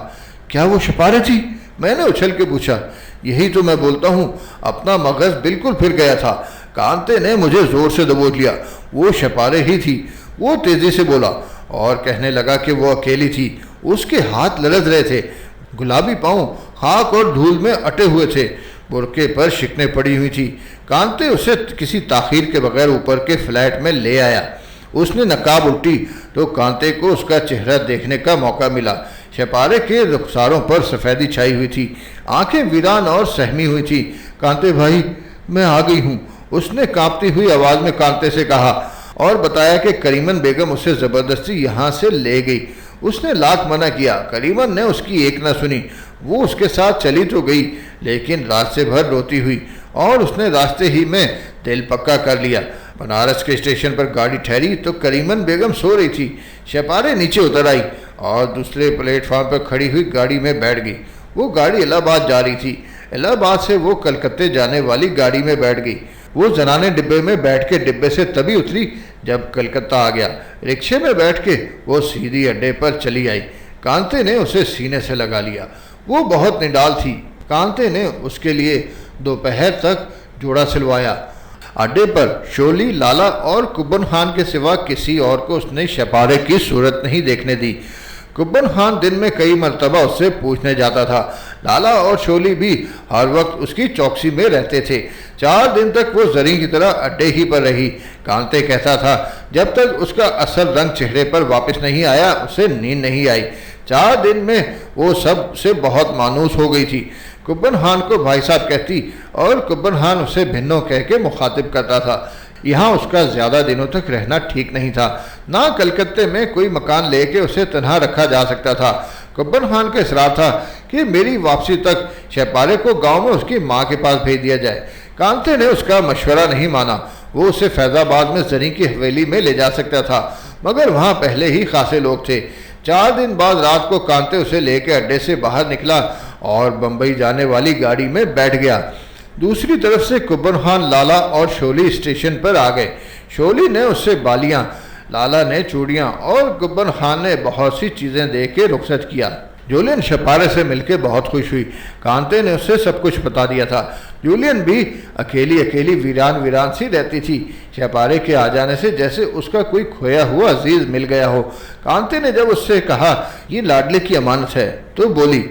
क्या वो शपारे थी? मैंने उछल के पूछा। यही तो मैं बोलता हूँ, अपना मगज बिल्कुल फिर गया था। कांते ने मुझे जोर से दबोच लिया। वो शपारे ही थी। वो तेजी से बोला और कहने लगा कि वो अकेली थी। उसके हाथ लरज रहे थे, गुलाबी पाँव खाक और धूल में अटे हुए थे, बुरके पर शिकनें पड़ी हुई थी। कांते उसे किसी ताखीर के बगैर ऊपर के फ्लैट में ले आया। उसने नकाब उल्टी तो कांते को उसका चेहरा देखने का मौका मिला। शपारे के रुखसारों पर सफ़ेदी छाई हुई थी, आंखें वीरान और सहमी हुई थी। कांते भाई, मैं आ गई हूँ, उसने कांपती हुई आवाज़ में कांते से कहा और बताया कि करीमन बेगम उसे ज़बरदस्ती यहाँ से ले गई। उसने लाख मना किया, करीमन ने उसकी एक न सुनी। वो उसके साथ चली तो गई, लेकिन रास्ते भर रोती हुई और उसने रास्ते ही में दिल पक्का कर लिया। बनारस के स्टेशन पर गाड़ी ठहरी तो करीमन बेगम सो रही थी। शपारे नीचे उतर आई और दूसरे प्लेटफार्म पर खड़ी हुई गाड़ी में बैठ गई। वो गाड़ी इलाहाबाद जा रही थी। इलाहाबाद से वो कलकत्ते जाने वाली गाड़ी में बैठ गई। वो जनाने डिब्बे में बैठ के डिब्बे से तभी उतरी जब कलकत्ता आ गया। रिक्शे में बैठ के वो सीधी अड्डे पर चली आई। कांते ने उसे सीने से लगा लिया। वो बहुत निडाल थी। कांते ने उसके लिए दोपहर तक जोड़ा सिलवाया। अड्डे पर शोली, लाला और कुब्बन खान के सिवा किसी और को उसने शपारे की सूरत नहीं देखने दी। कुब्बन खान दिन में कई मरतबा उससे पूछने जाता था। लाला और शोली भी हर वक्त उसकी चौकसी में रहते थे। 4 दिन तक वो जरी की तरह अड्डे ही पर रही। कांते कहता था जब तक उसका असल रंग चेहरे पर वापस नहीं आया उसे नींद नहीं आई। 4 दिन में वो सब से बहुत मानूस हो गई थी। कुब्बन खान को भाई साहब कहती और कुब्बन खान उसे भिन्नो कह के मुखातिब करता था। यहाँ उसका ज़्यादा दिनों तक रहना ठीक नहीं था। ना कलकत्ते में कोई मकान लेके उसे तनहा रखा जा सकता था। कुब्बन खान का इसरार था कि मेरी वापसी तक शपारे को गांव में उसकी माँ के पास भेज दिया जाए। कांते ने उसका मशवरा नहीं माना। वो उसे फैजाबाद में जरी की हवेली में ले जा सकता था, मगर वहाँ पहले ही खासे लोग थे। 4 दिन बाद रात को कांते उसे लेकर अड्डे से बाहर निकला और बम्बई जाने वाली गाड़ी में बैठ गया। दूसरी तरफ से कुब्बन खान, लाला और शोली स्टेशन पर आ गए। शोली ने उससे बालियां, लाला ने चूड़ियां और कुब्बन खान ने बहुत सी चीज़ें दे के रुखसत किया। जूलियन छपारे से मिलकर बहुत खुश हुई। कांते ने उसे सब कुछ बता दिया था। जूलियन भी अकेली अकेली वीरान वीरान सी रहती थी। छपारे के आ जाने से जैसे उसका कोई खोया हुआ अजीज मिल गया हो। कांते ने जब उससे कहा ये लाडले की अमानत है, तो बोली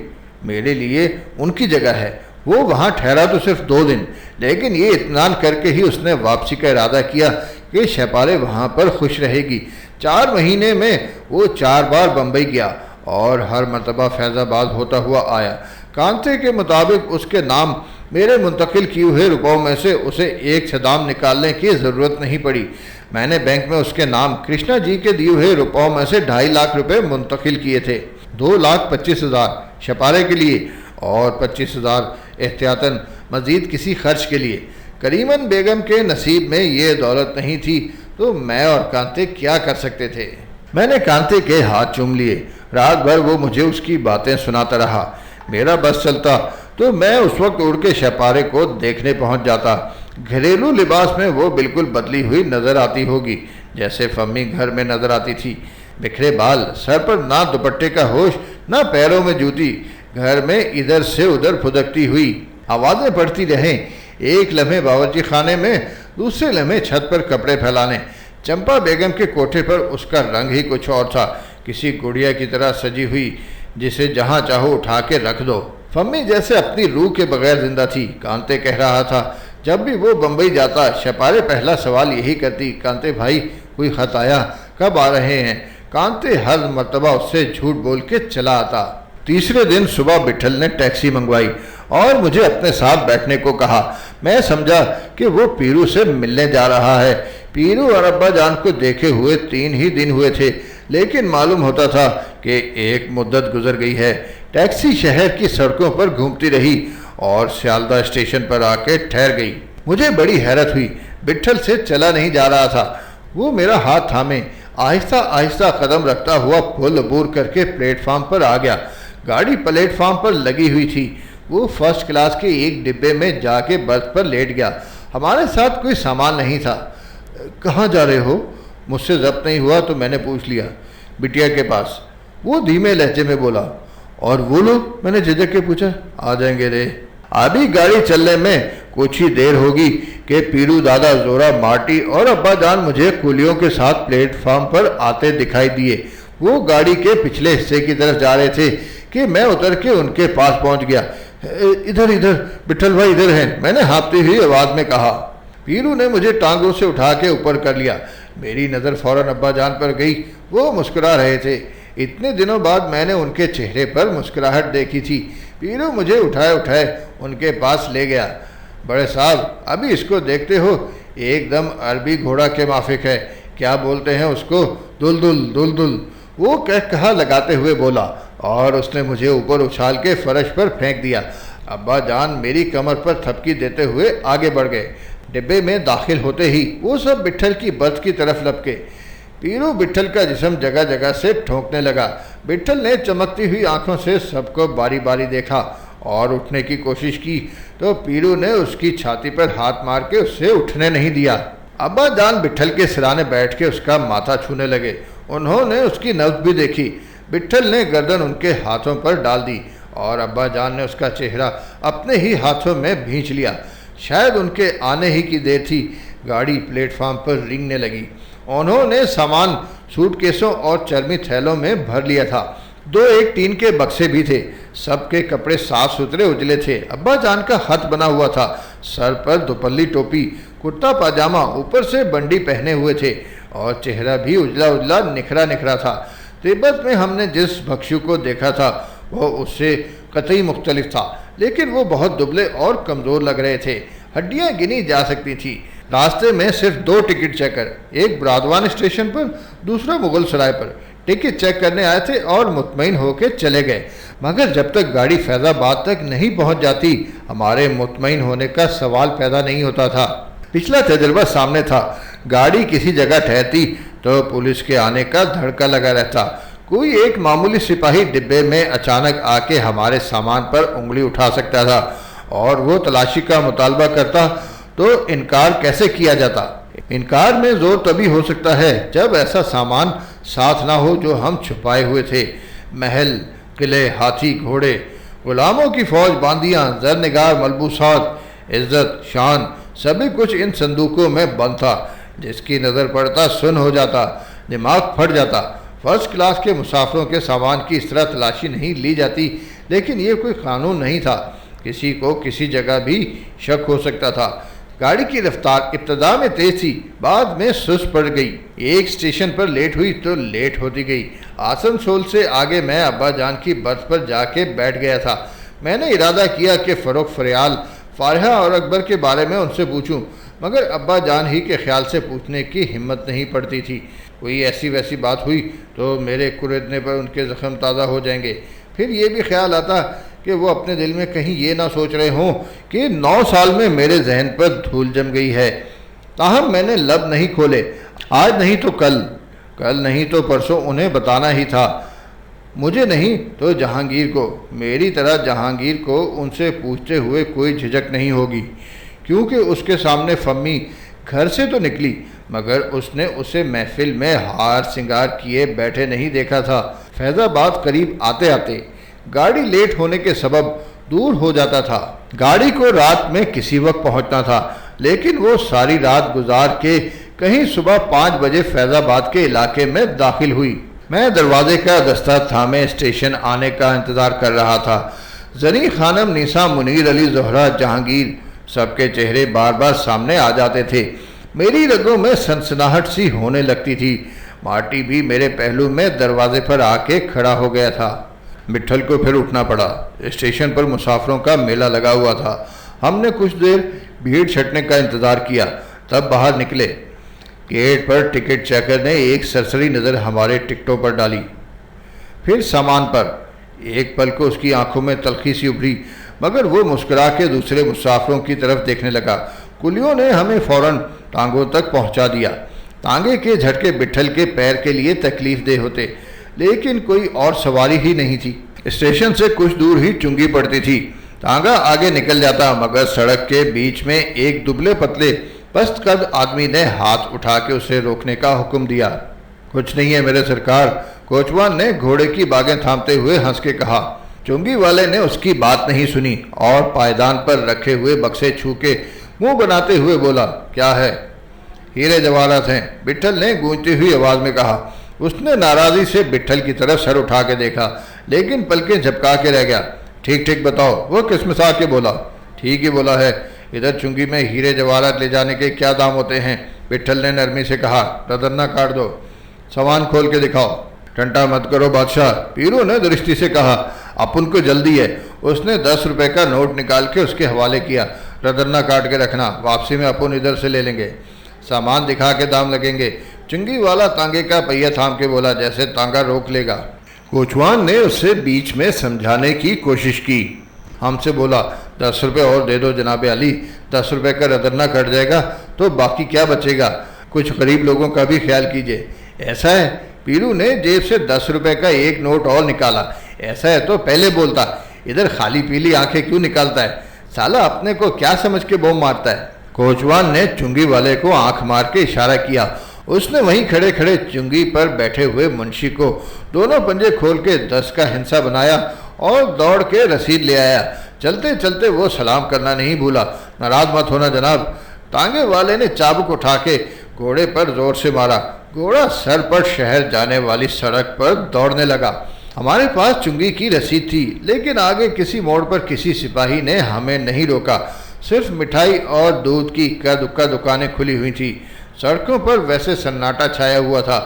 मेरे लिए उनकी जगह है। वो वहाँ ठहरा तो सिर्फ 2 दिन, लेकिन ये इत्मीनान करके ही उसने वापसी का इरादा किया कि छपारे वहाँ पर खुश रहेगी। 4 महीने में वो 4 बार बम्बई गया और हर मरतबा फैज़ाबाद होता हुआ आया। कांते के मुताबिक उसके नाम मेरे मुंतकिल किए हुए रुपयों में से उसे एक सदाम निकालने की ज़रूरत नहीं पड़ी। मैंने बैंक में उसके नाम कृष्णा जी के दिए हुए रुपयों में से 2.5 लाख रुपए मुंतकिल किए थे। 2,25,000 छपारे के लिए और 25,000 एहतियातन मज़ीद किसी खर्च के लिए। करीमन बेगम के नसीब में ये दौलत नहीं थी, तो मैं और कांते क्या कर सकते थे। मैंने कांते के हाथ चूम लिए। रात भर वो मुझे उसकी बातें सुनाता रहा। मेरा बस चलता तो मैं उस वक्त उड़ के छपारे को देखने पहुंच जाता। घरेलू लिबास में वो बिल्कुल बदली हुई नज़र आती होगी, जैसे फम्मी घर में नज़र आती थी। बिखरे बाल, सर पर ना दुपट्टे का होश, ना पैरों में जूती, घर में इधर से उधर फुदकती हुई। आवाज़ें पड़ती रहें, एक लम्हे बावर्ची खाने में, दूसरे लम्हे छत पर कपड़े फैलाने। चंपा बेगम के कोठे पर उसका रंग ही कुछ और था, किसी गुड़िया की तरह सजी हुई जिसे जहाँ चाहो उठा के रख दो। फम्मी जैसे अपनी रूह के बगैर जिंदा थी। कांते कह रहा था जब भी वो बम्बई जाता छपारे पहला सवाल यही करती, कांते भाई कोई खत आया, कब आ रहे हैं। कांते हर मर्तबा उससे झूठ बोल के चला आता। तीसरे दिन सुबह बिट्ठल ने टैक्सी मंगवाई और मुझे अपने साथ बैठने को कहा। मैं समझा कि वो पीरू से मिलने जा रहा है। पीरू और अब्बा जान को देखे हुए 3 ही दिन हुए थे, लेकिन मालूम होता था कि एक मुद्दत गुजर गई है। टैक्सी शहर की सड़कों पर घूमती रही और सियालदा स्टेशन पर आके ठहर गई। मुझे बड़ी हैरत हुई, बिट्ठल से चला नहीं जा रहा था। वो मेरा हाथ थामे आहिस्ता आहिस्ता कदम रखता हुआ पुल अबूर करके प्लेटफार्म पर आ गया। गाड़ी प्लेटफार्म पर लगी हुई थी। वो फर्स्ट क्लास के एक डिब्बे में जाके बर्थ पर लेट गया। हमारे साथ कोई सामान नहीं था। कहाँ जा रहे हो? मुझसे जब्त नहीं हुआ तो मैंने पूछ लिया। बिटिया के पास। वो धीमे लहजे में बोला। और वो लोग? मैंने झिझक के पूछा। आ जाएंगे रे, अभी गाड़ी चलने में कुछ ही देर होगी कि पीरू दादा, जोरा, मार्टी और अब्बा जान मुझे कुलियों के साथ प्लेटफार्म पर आते दिखाई दिए। वो गाड़ी के पिछले हिस्से की तरफ जा रहे थे कि मैं उतर के उनके पास पहुंच गया। इधर इधर बिट्ठल भाई इधर हैं, मैंने हाँफती हुई आवाज़ में कहा। पीरू ने मुझे टांगों से उठा के ऊपर कर लिया। मेरी नज़र फौरन अब्बा जान पर गई। वो मुस्कुरा रहे थे। इतने दिनों बाद मैंने उनके चेहरे पर मुस्कुराहट देखी थी। पीरू मुझे उठाए उठाए उनके पास ले गया। बड़े साहब, अभी इसको देखते हो, एकदम अरबी घोड़ा के माफिक है। क्या बोलते हैं उसको? दुलदुल दुलदुल। वो कहा लगाते हुए बोला और उसने मुझे ऊपर उछाल के फर्श पर फेंक दिया। अब्बा जान मेरी कमर पर थपकी देते हुए आगे बढ़ गए। डिब्बे में दाखिल होते ही वो सब बिट्ठल की बर्थ की तरफ लपके। पीरू बिट्ठल का जिस्म जगह जगह से ठोंकने लगा। बिट्ठल ने चमकती हुई आंखों से सबको बारी बारी देखा और उठने की कोशिश की तो पीरू ने उसकी छाती पर हाथ मार के उससे उठने नहीं दिया। अब्बा जान बिट्ठल के सिराने बैठ के उसका माथा छूने लगे। उन्होंने उसकी नब्ज भी देखी। बिट्ठल ने गर्दन उनके हाथों पर डाल दी और अब्बा जान ने उसका चेहरा अपने ही हाथों में भींच लिया। शायद उनके आने ही की देर थी। गाड़ी प्लेटफार्म पर रेंगने लगी। उन्होंने सामान सूटकेसों और चर्मी थैलों में भर लिया था। 2-1 टीन के बक्से भी थे। सबके कपड़े साफ सुथरे उजले थे। अब्बा जान का हाथ बना हुआ था। सर पर दुपल्ली टोपी, कुर्ता पाजामा, ऊपर से बंडी पहने हुए थे और चेहरा भी उजला उजला निखरा निखरा था। तिब्बत में हमने जिस भक्षु को देखा था वो उससे कतई मुख्तलिफ था, लेकिन वो बहुत दुबले और कमज़ोर लग रहे थे। हड्डियां गिनी जा सकती थी। रास्ते में सिर्फ 2 टिकट चेकर, एक बुरादवान स्टेशन पर, दूसरा मुगल सराय पर, टिकट चेक करने आए थे और मुतमईन होकर चले गए। मगर जब तक गाड़ी फैज़ाबाद तक नहीं पहुंच जाती, हमारे मुतमईन होने का सवाल पैदा नहीं होता था। पिछला तजुर्बा सामने था। गाड़ी किसी जगह ठहरती तो पुलिस के आने का धड़का लगा रहता। कोई एक मामूली सिपाही डिब्बे में अचानक आके हमारे सामान पर उंगली उठा सकता था और वो तलाशी का मुतालबा करता तो इनकार कैसे किया जाता। इनकार में जोर तभी हो सकता है जब ऐसा सामान साथ ना हो जो हम छुपाए हुए थे। महल, किले, हाथी, घोड़े, गुलामों की फौज, बांदियां, जरनिगार, मलबूसात, इज्जत, शान, सभी कुछ इन संदूकों में बंद था। जिसकी नज़र पड़ता सुन हो जाता, दिमाग फट जाता। फर्स्ट क्लास के मुसाफिरों के सामान की इस तरह तलाशी नहीं ली जाती, लेकिन ये कोई कानून नहीं था। किसी को किसी जगह भी शक हो सकता था। गाड़ी की रफ्तार इब्तदा में तेज थी, बाद में सुस्त पड़ गई। एक स्टेशन पर लेट हुई तो लेट होती गई। आसनसोल से आगे मैं अब्बा जान की बर्थ पर जाके बैठ गया था। मैंने इरादा किया कि फ़रोख फरियाल, फारिहा और अकबर के बारे में उनसे पूछूं, मगर अब्बा जान ही के ख्याल से पूछने की हिम्मत नहीं पड़ती थी। कोई ऐसी वैसी बात हुई तो मेरे कुरेदने पर उनके ज़ख्म ताज़ा हो जाएंगे। फिर ये भी ख्याल आता कि वो अपने दिल में कहीं ये ना सोच रहे हों कि 9 साल में मेरे जहन पर धूल जम गई है। ताहम मैंने लब नहीं खोले। आज नहीं तो कल, कल नहीं तो परसों उन्हें बताना ही था। मुझे नहीं तो जहांगीर को। मेरी तरह जहांगीर को उनसे पूछते हुए कोई झिझक नहीं होगी, क्योंकि उसके सामने फम्मी घर से तो निकली, मगर उसने उसे महफिल में हार सिंगार किए बैठे नहीं देखा था। फैज़ाबाद करीब आते आते गाड़ी लेट होने के सबब दूर हो जाता था। गाड़ी को रात में किसी वक्त पहुंचना था, लेकिन वो सारी रात गुजार के कहीं सुबह 5 बजे फैज़ाबाद के इलाके में दाखिल हुई। मैं दरवाजे का दस्ता थामे स्टेशन आने का इंतज़ार कर रहा था। जनी खानम, निसा, मुनीर अली, जोहरा, जहांगीर, सबके चेहरे बार बार सामने आ जाते थे। मेरी रगों में सनसनाहट सी होने लगती थी। मार्टी भी मेरे पहलू में दरवाजे पर आके खड़ा हो गया था। मिट्ठल को फिर उठना पड़ा। स्टेशन पर मुसाफिरों का मेला लगा हुआ था। हमने कुछ देर भीड़ छटने का इंतज़ार किया, तब बाहर निकले। गेट पर टिकट चेकर ने एक सरसरी नज़र हमारे टिकटों पर डाली, फिर सामान पर। एक पल को उसकी आंखों में तलखी सी उभरी, मगर वो मुस्कुरा के दूसरे मुसाफिरों की तरफ देखने लगा। कुलियों ने हमें फौरन टांगों तक पहुंचा दिया। टांगे के झटके बिट्ठल के पैर के लिए तकलीफ दे होते, लेकिन कोई और सवारी ही नहीं थी। स्टेशन से कुछ दूर ही चुंगी पड़ती थी। टांगा आगे निकल जाता, मगर सड़क के बीच में एक दुबले पतले पस्त कद आदमी ने हाथ उठा के उसे रोकने का हुक्म दिया। कुछ नहीं है मेरे सरकार, कोचवान ने घोड़े की बागें थामते हुए हंस के कहा। चुंगी वाले ने उसकी बात नहीं सुनी और पायदान पर रखे हुए बक्से छू के मुंह बनाते हुए बोला, क्या है? हीरे जवाहरात हैं, बिट्ठल ने गूंजती हुई आवाज में कहा। उसने नाराजी से बिट्ठल की तरफ सर उठा के देखा, लेकिन पलकें झपका के रह गया। ठीक ठीक बताओ, वो किस्मसा के बोला। ठीक ही बोला है, इधर चुंगी में हीरे जवाहरात ले जाने के क्या दाम होते हैं? बिट्ठल ने नरमी से कहा। रदन्ना काट दो, सामान खोल के दिखाओ। टंटा मत करो बादशाह, पीरू ने दृष्टि से कहा। अपन को जल्दी है। उसने 10 रुपए का नोट निकाल के उसके हवाले किया। रदन्ना काट के रखना, वापसी में अपन इधर से ले लेंगे। सामान दिखा के दाम लगेंगे। चुंगी वाला तांगे का पहिया थाम के बोला, जैसे तांगा रोक लेगा। कोचवान ने उसे बीच में समझाने की कोशिश की। हमसे बोला, 10 रुपये और दे दो जनाबे अली। 10 रुपये का रदन्ना कट जाएगा तो बाकी क्या बचेगा? कुछ गरीब लोगों का भी ख्याल कीजिए। ऐसा है? पीरू ने जेब से 10 रुपये का एक नोट और निकाला। ऐसा है तो पहले बोलता, इधर खाली पीली आंखें क्यों निकालता है? साला अपने को क्या समझ के बम मारता है? कोचवान ने चुंगी वाले को आंख मार के इशारा किया। उसने वहीं खड़े खड़े चुंगी पर बैठे हुए मुंशी को दोनों पंजे खोल के 10 का हिंसा बनाया और दौड़ के रसीद ले आया। चलते चलते वो सलाम करना नहीं भूला। नाराज मत होना जनाब। तांगे वाले ने चाबुक उठा के घोड़े पर जोर से मारा। घोड़ा सर पर शहर जाने वाली सड़क पर दौड़ने लगा। हमारे पास चुंगी की रसीद थी, लेकिन आगे किसी मोड़ पर किसी सिपाही ने हमें नहीं रोका। सिर्फ मिठाई और दूध की इक्का दुक्का दुकानें खुली हुई थी। सड़कों पर वैसे सन्नाटा छाया हुआ था।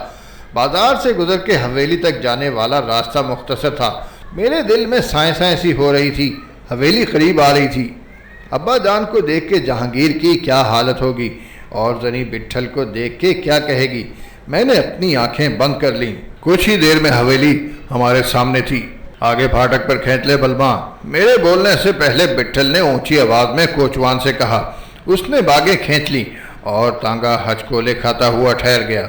बाजार से गुजर के हवेली तक जाने वाला रास्ता मुख्तसर था। मेरे दिल में साएं साएं सी हो रही थी। हवेली करीब आ रही थी। अब्बा जान को देख के जहांगीर की क्या हालत होगी और जनी बिट्ठल को देख के क्या कहेगी। मैंने अपनी आंखें बंद कर लीं। कुछ ही देर में हवेली हमारे सामने थी। आगे फाटक पर खींच ले बलमा। मेरे बोलने से पहले बिट्ठल ने ऊंची आवाज में कोचवान से कहा, उसने बागें खींच ली और तांगा हचकोले खाता हुआ ठहर गया।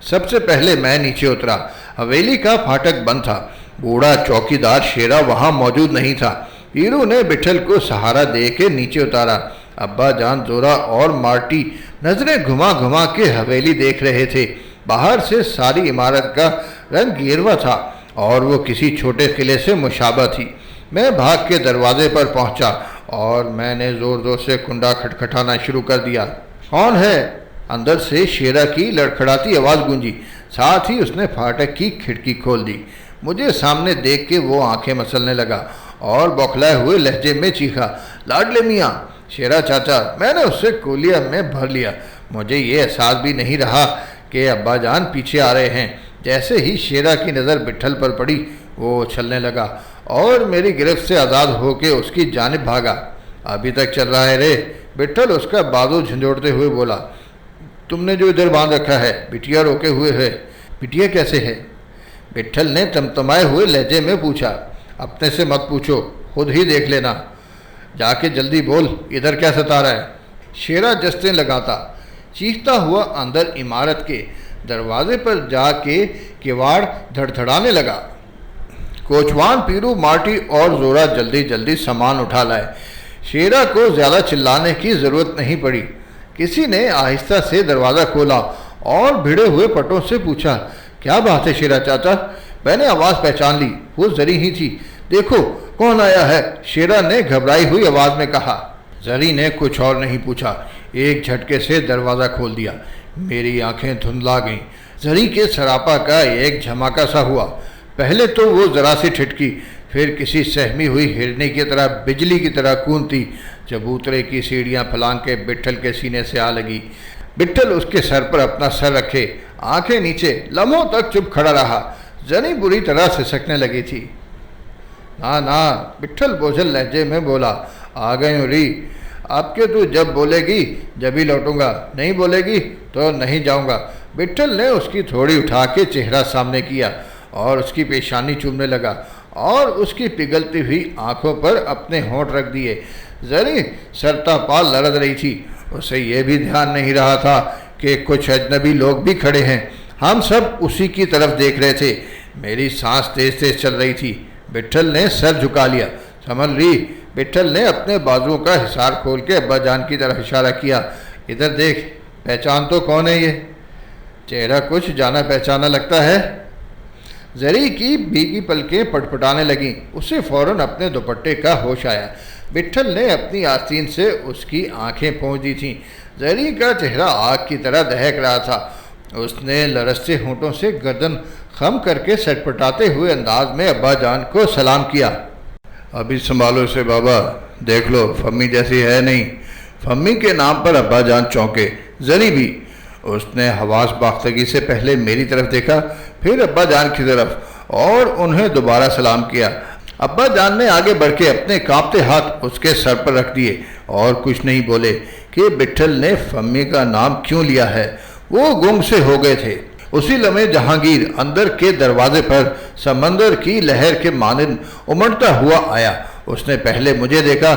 सबसे पहले मैं नीचे उतरा। हवेली का फाटक बंद था। बूढ़ा चौकीदार शेरा वहां मौजूद नहीं था। हीरू ने बिठल को सहारा दे के नीचे उतारा। अब्बा जान, जोरा और मार्टी नजरें घुमा घुमा के हवेली देख रहे थे। बाहर से सारी इमारत का रंग गेरुआ था और वो किसी छोटे किले से मुशाबा थी। मैं भाग के दरवाजे पर पहुंचा और मैंने जोर जोर से कुंडा खटखटाना शुरू कर दिया। कौन है? अंदर से शेरा की लड़खड़ाती आवाज़ गूंजी। साथ ही उसने फाटक की खिड़की खोल दी। मुझे सामने देख के वो आंखें मसलने लगा और बौखलाए हुए लहजे में चीखा, लाडले मियाँ, शेरा चाचा। मैंने उससे कोलिया में भर लिया। मुझे ये एहसास भी नहीं रहा कि अब्बा जान पीछे आ रहे हैं। जैसे ही शेरा की नज़र बिट्ठल पर पड़ी, वो उछलने लगा और मेरी गिरफ्त से आज़ाद होकर उसकी जानिब भागा। अभी तक चल रहा है रे? बिट्ठल उसका बाजू झंझोड़ते हुए बोला। तुमने जो इधर बांध रखा है, बिटिया रोके हुए है। बिटिया कैसे है? बिट्ठल ने तमतमाए हुए लहजे में पूछा। अपने से मत पूछो, खुद ही देख लेना। जाके जल्दी बोल, इधर क्या सता रहा है? शेरा जस्ते लगाता चीखता हुआ अंदर इमारत के दरवाजे पर जाके किवाड़ धड़धड़ाने लगा। कोचवान, पीरू, मार्टी और जोरा जल्दी जल्दी सामान उठा लाए। शेरा को ज़्यादा चिल्लाने की ज़रूरत नहीं पड़ी। किसी ने आहिस्ता से दरवाज़ा खोला और भिड़े हुए पटों से पूछा, क्या बात है शेरा चाचा? मैंने आवाज़ पहचान ली, वो जरी ही थी। देखो कौन आया है, शेरा ने घबराई हुई आवाज़ में कहा। जरी ने कुछ और नहीं पूछा, एक झटके से दरवाज़ा खोल दिया। मेरी आंखें धुंधला गईं। जरी के सरापा का एक झमाका सा हुआ। पहले तो वो ज़रा सी ठिठकी, फिर किसी सहमी हुई हिरनी की तरह बिजली की तरह कूदती चबूतरे की सीढ़ियाँ फलांग के बिट्ठल के सीने से आ लगी। बिट्ठल उसके सर पर अपना सर रखे, आंखें नीचे, लम्हों तक चुप खड़ा रहा। जनी बुरी तरह सिसकने लगी थी। ना ना, बिट्ठल बोझल लहजे में बोला, आ गई हूँ री। आपके तू जब बोलेगी जब ही लौटूंगा, नहीं बोलेगी तो नहीं जाऊंगा। बिट्ठल ने उसकी थोड़ी उठा के चेहरा सामने किया और उसकी पेशानी चूमने लगा और उसकी पिघलती हुई आंखों पर अपने होंठ रख दिए। जरी सरता पाल लड़द रही थी। उसे यह भी ध्यान नहीं रहा था कि कुछ अजनबी लोग भी खड़े हैं। हम सब उसी की तरफ देख रहे थे। मेरी सांस तेज तेज चल रही थी। बिट्ठल ने सर झुका लिया। समझ ली? बिट्ठल ने अपने बाजुओं का हिसार खोल के अब्बा जान की तरफ इशारा किया। इधर देख, पहचान तो कौन है ये? चेहरा कुछ जाना पहचाना लगता है। जरी की भीगी पलकें पटपटाने लगीं। उसे फौरन अपने दुपट्टे का होश आया। बिट्ठल ने अपनी आस्तीन से उसकी आंखें पोंछ दी थीं। जरी का चेहरा आग की तरह दहक रहा था। उसने लरसते होंठों से गर्दन खम करके सटपटाते हुए अंदाज में अब्बा जान को सलाम किया। अभी संभालो इसे बाबा, देख लो फम्मी जैसी है नहीं। फम्मी के नाम पर अब्बा जान चौंके, जरी भी। उसने हवास बाख्तगी से पहले मेरी तरफ देखा, फिर अब्बा जान की तरफ और उन्हें दोबारा सलाम किया। अब्बा जान ने आगे बढ़ के अपने कांपते हाथ उसके सर पर रख दिए और कुछ नहीं बोले कि बिट्ठल ने फम्मी का नाम क्यों लिया है। वो गुम से हो गए थे। उसी लम्हे जहांगीर अंदर के दरवाजे पर समंदर की लहर के मानिंद उमड़ता हुआ आया। उसने पहले मुझे देखा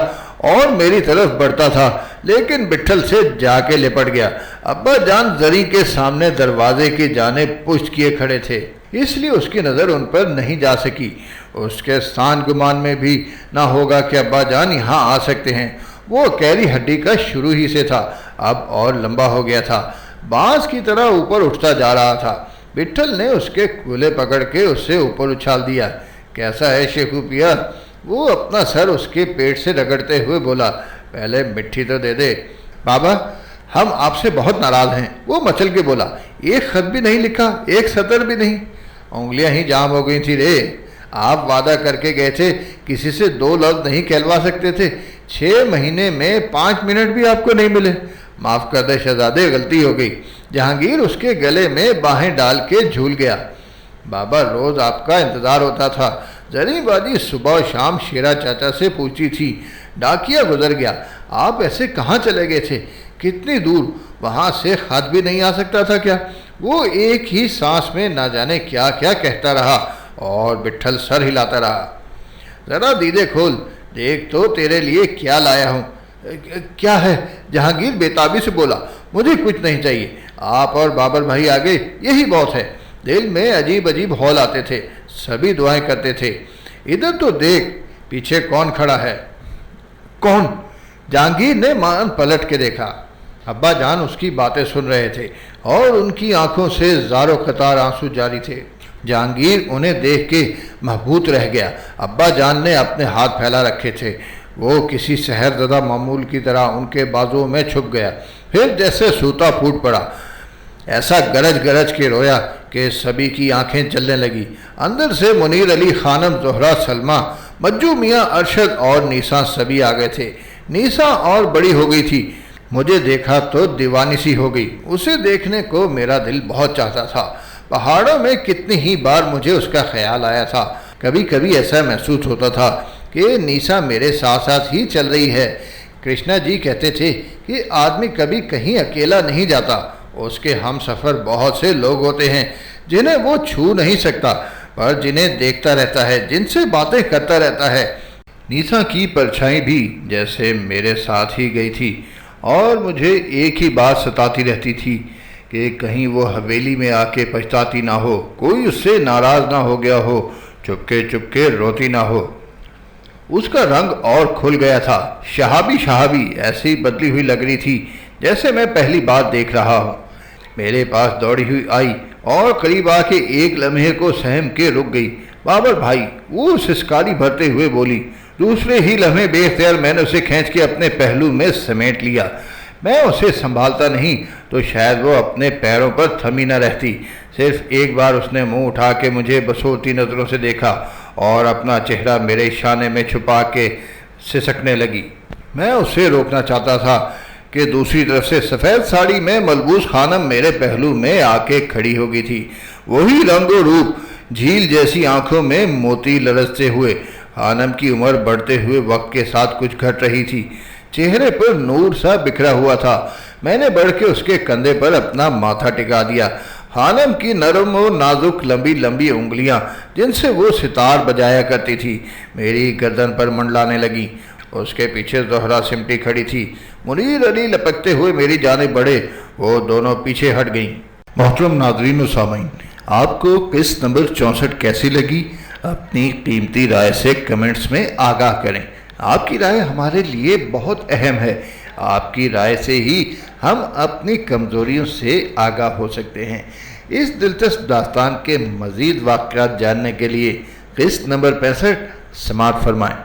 और मेरी तरफ बढ़ता था, लेकिन बिट्ठल से जाके लिपट गया। अब्बा जान जरी के सामने दरवाजे की जानिब पुष्ट किए खड़े थे, इसलिए उसकी नज़र उन पर नहीं जा सकी। उसके स्थान गुमान में भी ना होगा कि अब्बा जान यहाँ आ सकते हैं। वो कैरी हड्डी का शुरू ही से था, अब और लंबा हो गया था, बांस की तरह ऊपर उठता जा रहा था। बिट्ठल ने उसके कूल्हे पकड़ के उससे ऊपर उछाल दिया। कैसा है शेखू पिया? वो अपना सर उसके पेट से रगड़ते हुए बोला। पहले मिट्टी तो दे दे। बाबा, हम आपसे बहुत नाराज़ हैं, वो मचल के बोला। एक खत भी नहीं लिखा, एक सतर भी नहीं। उंगलियां ही जाम हो गई थी रे। आप वादा करके गए थे, किसी से 2 लफ्ज़ नहीं कहलवा सकते थे। 6 महीने में 5 मिनट भी आपको नहीं मिले। माफ़ कर दे शहजादे, गलती हो गई। जहांगीर उसके गले में बाहें डाल के झूल गया। बाबा, रोज़ आपका इंतज़ार होता था। जरी बाजी सुबह शाम शेरा चाचा से पूछती थी। डाकिया गुजर गया। आप ऐसे कहाँ चले गए थे? कितनी दूर? वहाँ से खत भी नहीं आ सकता था क्या? वो एक ही सांस में ना जाने क्या क्या कहता रहा और बिट्ठल सर हिलाता रहा। ज़रा दीदे खोल, देख तो तेरे लिए क्या लाया हूँ। क्या है? जहांगीर बेताबी से बोला। मुझे कुछ नहीं चाहिए, आप और बाबर भाई आगे यही बहुत है। दिल में अजीब अजीब हौल आते थे, सभी दुआएं करते थे। इधर तो देख, पीछे कौन खड़ा है? कौन? जहांगीर ने मान पलट के देखा। अब्बा जान उसकी बातें सुन रहे थे और उनकी आंखों से ज़ारो कतार आंसू जारी थे। जहांगीर उन्हें देख के महबूत रह गया। अब्बा जान ने अपने हाथ फैला रखे थे। वो किसी सहरज़दा मामूल की तरह उनके बाजुओं में छुप गया, फिर जैसे सूता फूट पड़ा। ऐसा गरज गरज के रोया कि सभी की आंखें जलने लगी। अंदर से मुनीर अली, खानम, ज़ोहरा, सलमा, मज्जू मियाँ, अरशद और नीसा सभी आ गए थे। नीसा और बड़ी हो गई थी। मुझे देखा तो दीवानी सी हो गई। उसे देखने को मेरा दिल बहुत चाहता था। पहाड़ों में कितनी ही बार मुझे उसका ख्याल आया था। कभी कभी ऐसा महसूस होता था कि नीसा मेरे साथ साथ ही चल रही है। कृष्णा जी कहते थे कि आदमी कभी कहीं अकेला नहीं जाता, उसके हम सफ़र बहुत से लोग होते हैं जिन्हें वो छू नहीं सकता, पर जिन्हें देखता रहता है, जिनसे बातें करता रहता है। नीसा की परछाई भी जैसे मेरे साथ ही गई थी और मुझे एक ही बात सताती रहती थी कि कहीं वो हवेली में आके पछताती ना हो, कोई उससे नाराज़ ना हो गया हो, चुपके चुपके रोती ना हो। उसका रंग और खुल गया था। शहाबी शहाबी ऐसी बदली हुई लग रही थी जैसे मैं पहली बार देख रहा हूँ। मेरे पास दौड़ी हुई आई और करीब आके एक लम्हे को सहम के रुक गई। बाबर भाई, वो सिसकारी भरते हुए बोली। दूसरे ही लम्हे बेख्तियार मैंने उसे खींच के अपने पहलू में समेट लिया। मैं उसे संभालता नहीं तो शायद वो अपने पैरों पर थमी न रहती। सिर्फ एक बार उसने मुंह उठा के मुझे बसोती नज़रों से देखा और अपना चेहरा मेरे शाने में छुपा के सिसकने लगी। मैं उसे रोकना चाहता था कि दूसरी तरफ से सफ़ेद साड़ी में मलबूस खानम मेरे पहलू में आके खड़ी हो गई थी। वही रंगो रूप, झील जैसी आंखों में मोती लरसते हुए। खानम की उम्र बढ़ते हुए वक्त के साथ कुछ घट रही थी। चेहरे पर नूर सा बिखरा हुआ था। मैंने बढ़ के उसके कंधे पर अपना माथा टिका दिया। खानम की नरम और नाजुक लंबी लंबी उंगलियां जिनसे वो सितार बजाया करती थी मेरी गर्दन पर मंडलाने लगी। उसके पीछे ज़ोहरा सिमटी खड़ी थी। मुनीर अली लपकते हुए मेरी जानिब बढ़े। वो दोनों पीछे हट गईं। मोहतरम नाज़रीन व सामीन, आपको किस्त नंबर 64 कैसी लगी? अपनी कीमती राय से कमेंट्स में आगाह करें। आपकी राय हमारे लिए बहुत अहम है। आपकी राय से ही हम अपनी कमज़ोरियों से आगाह हो सकते हैं। इस दिलचस्प दास्तान के मज़ीद वाक़यात जानने के लिए किस्त नंबर 65 समाअत फरमाएँ।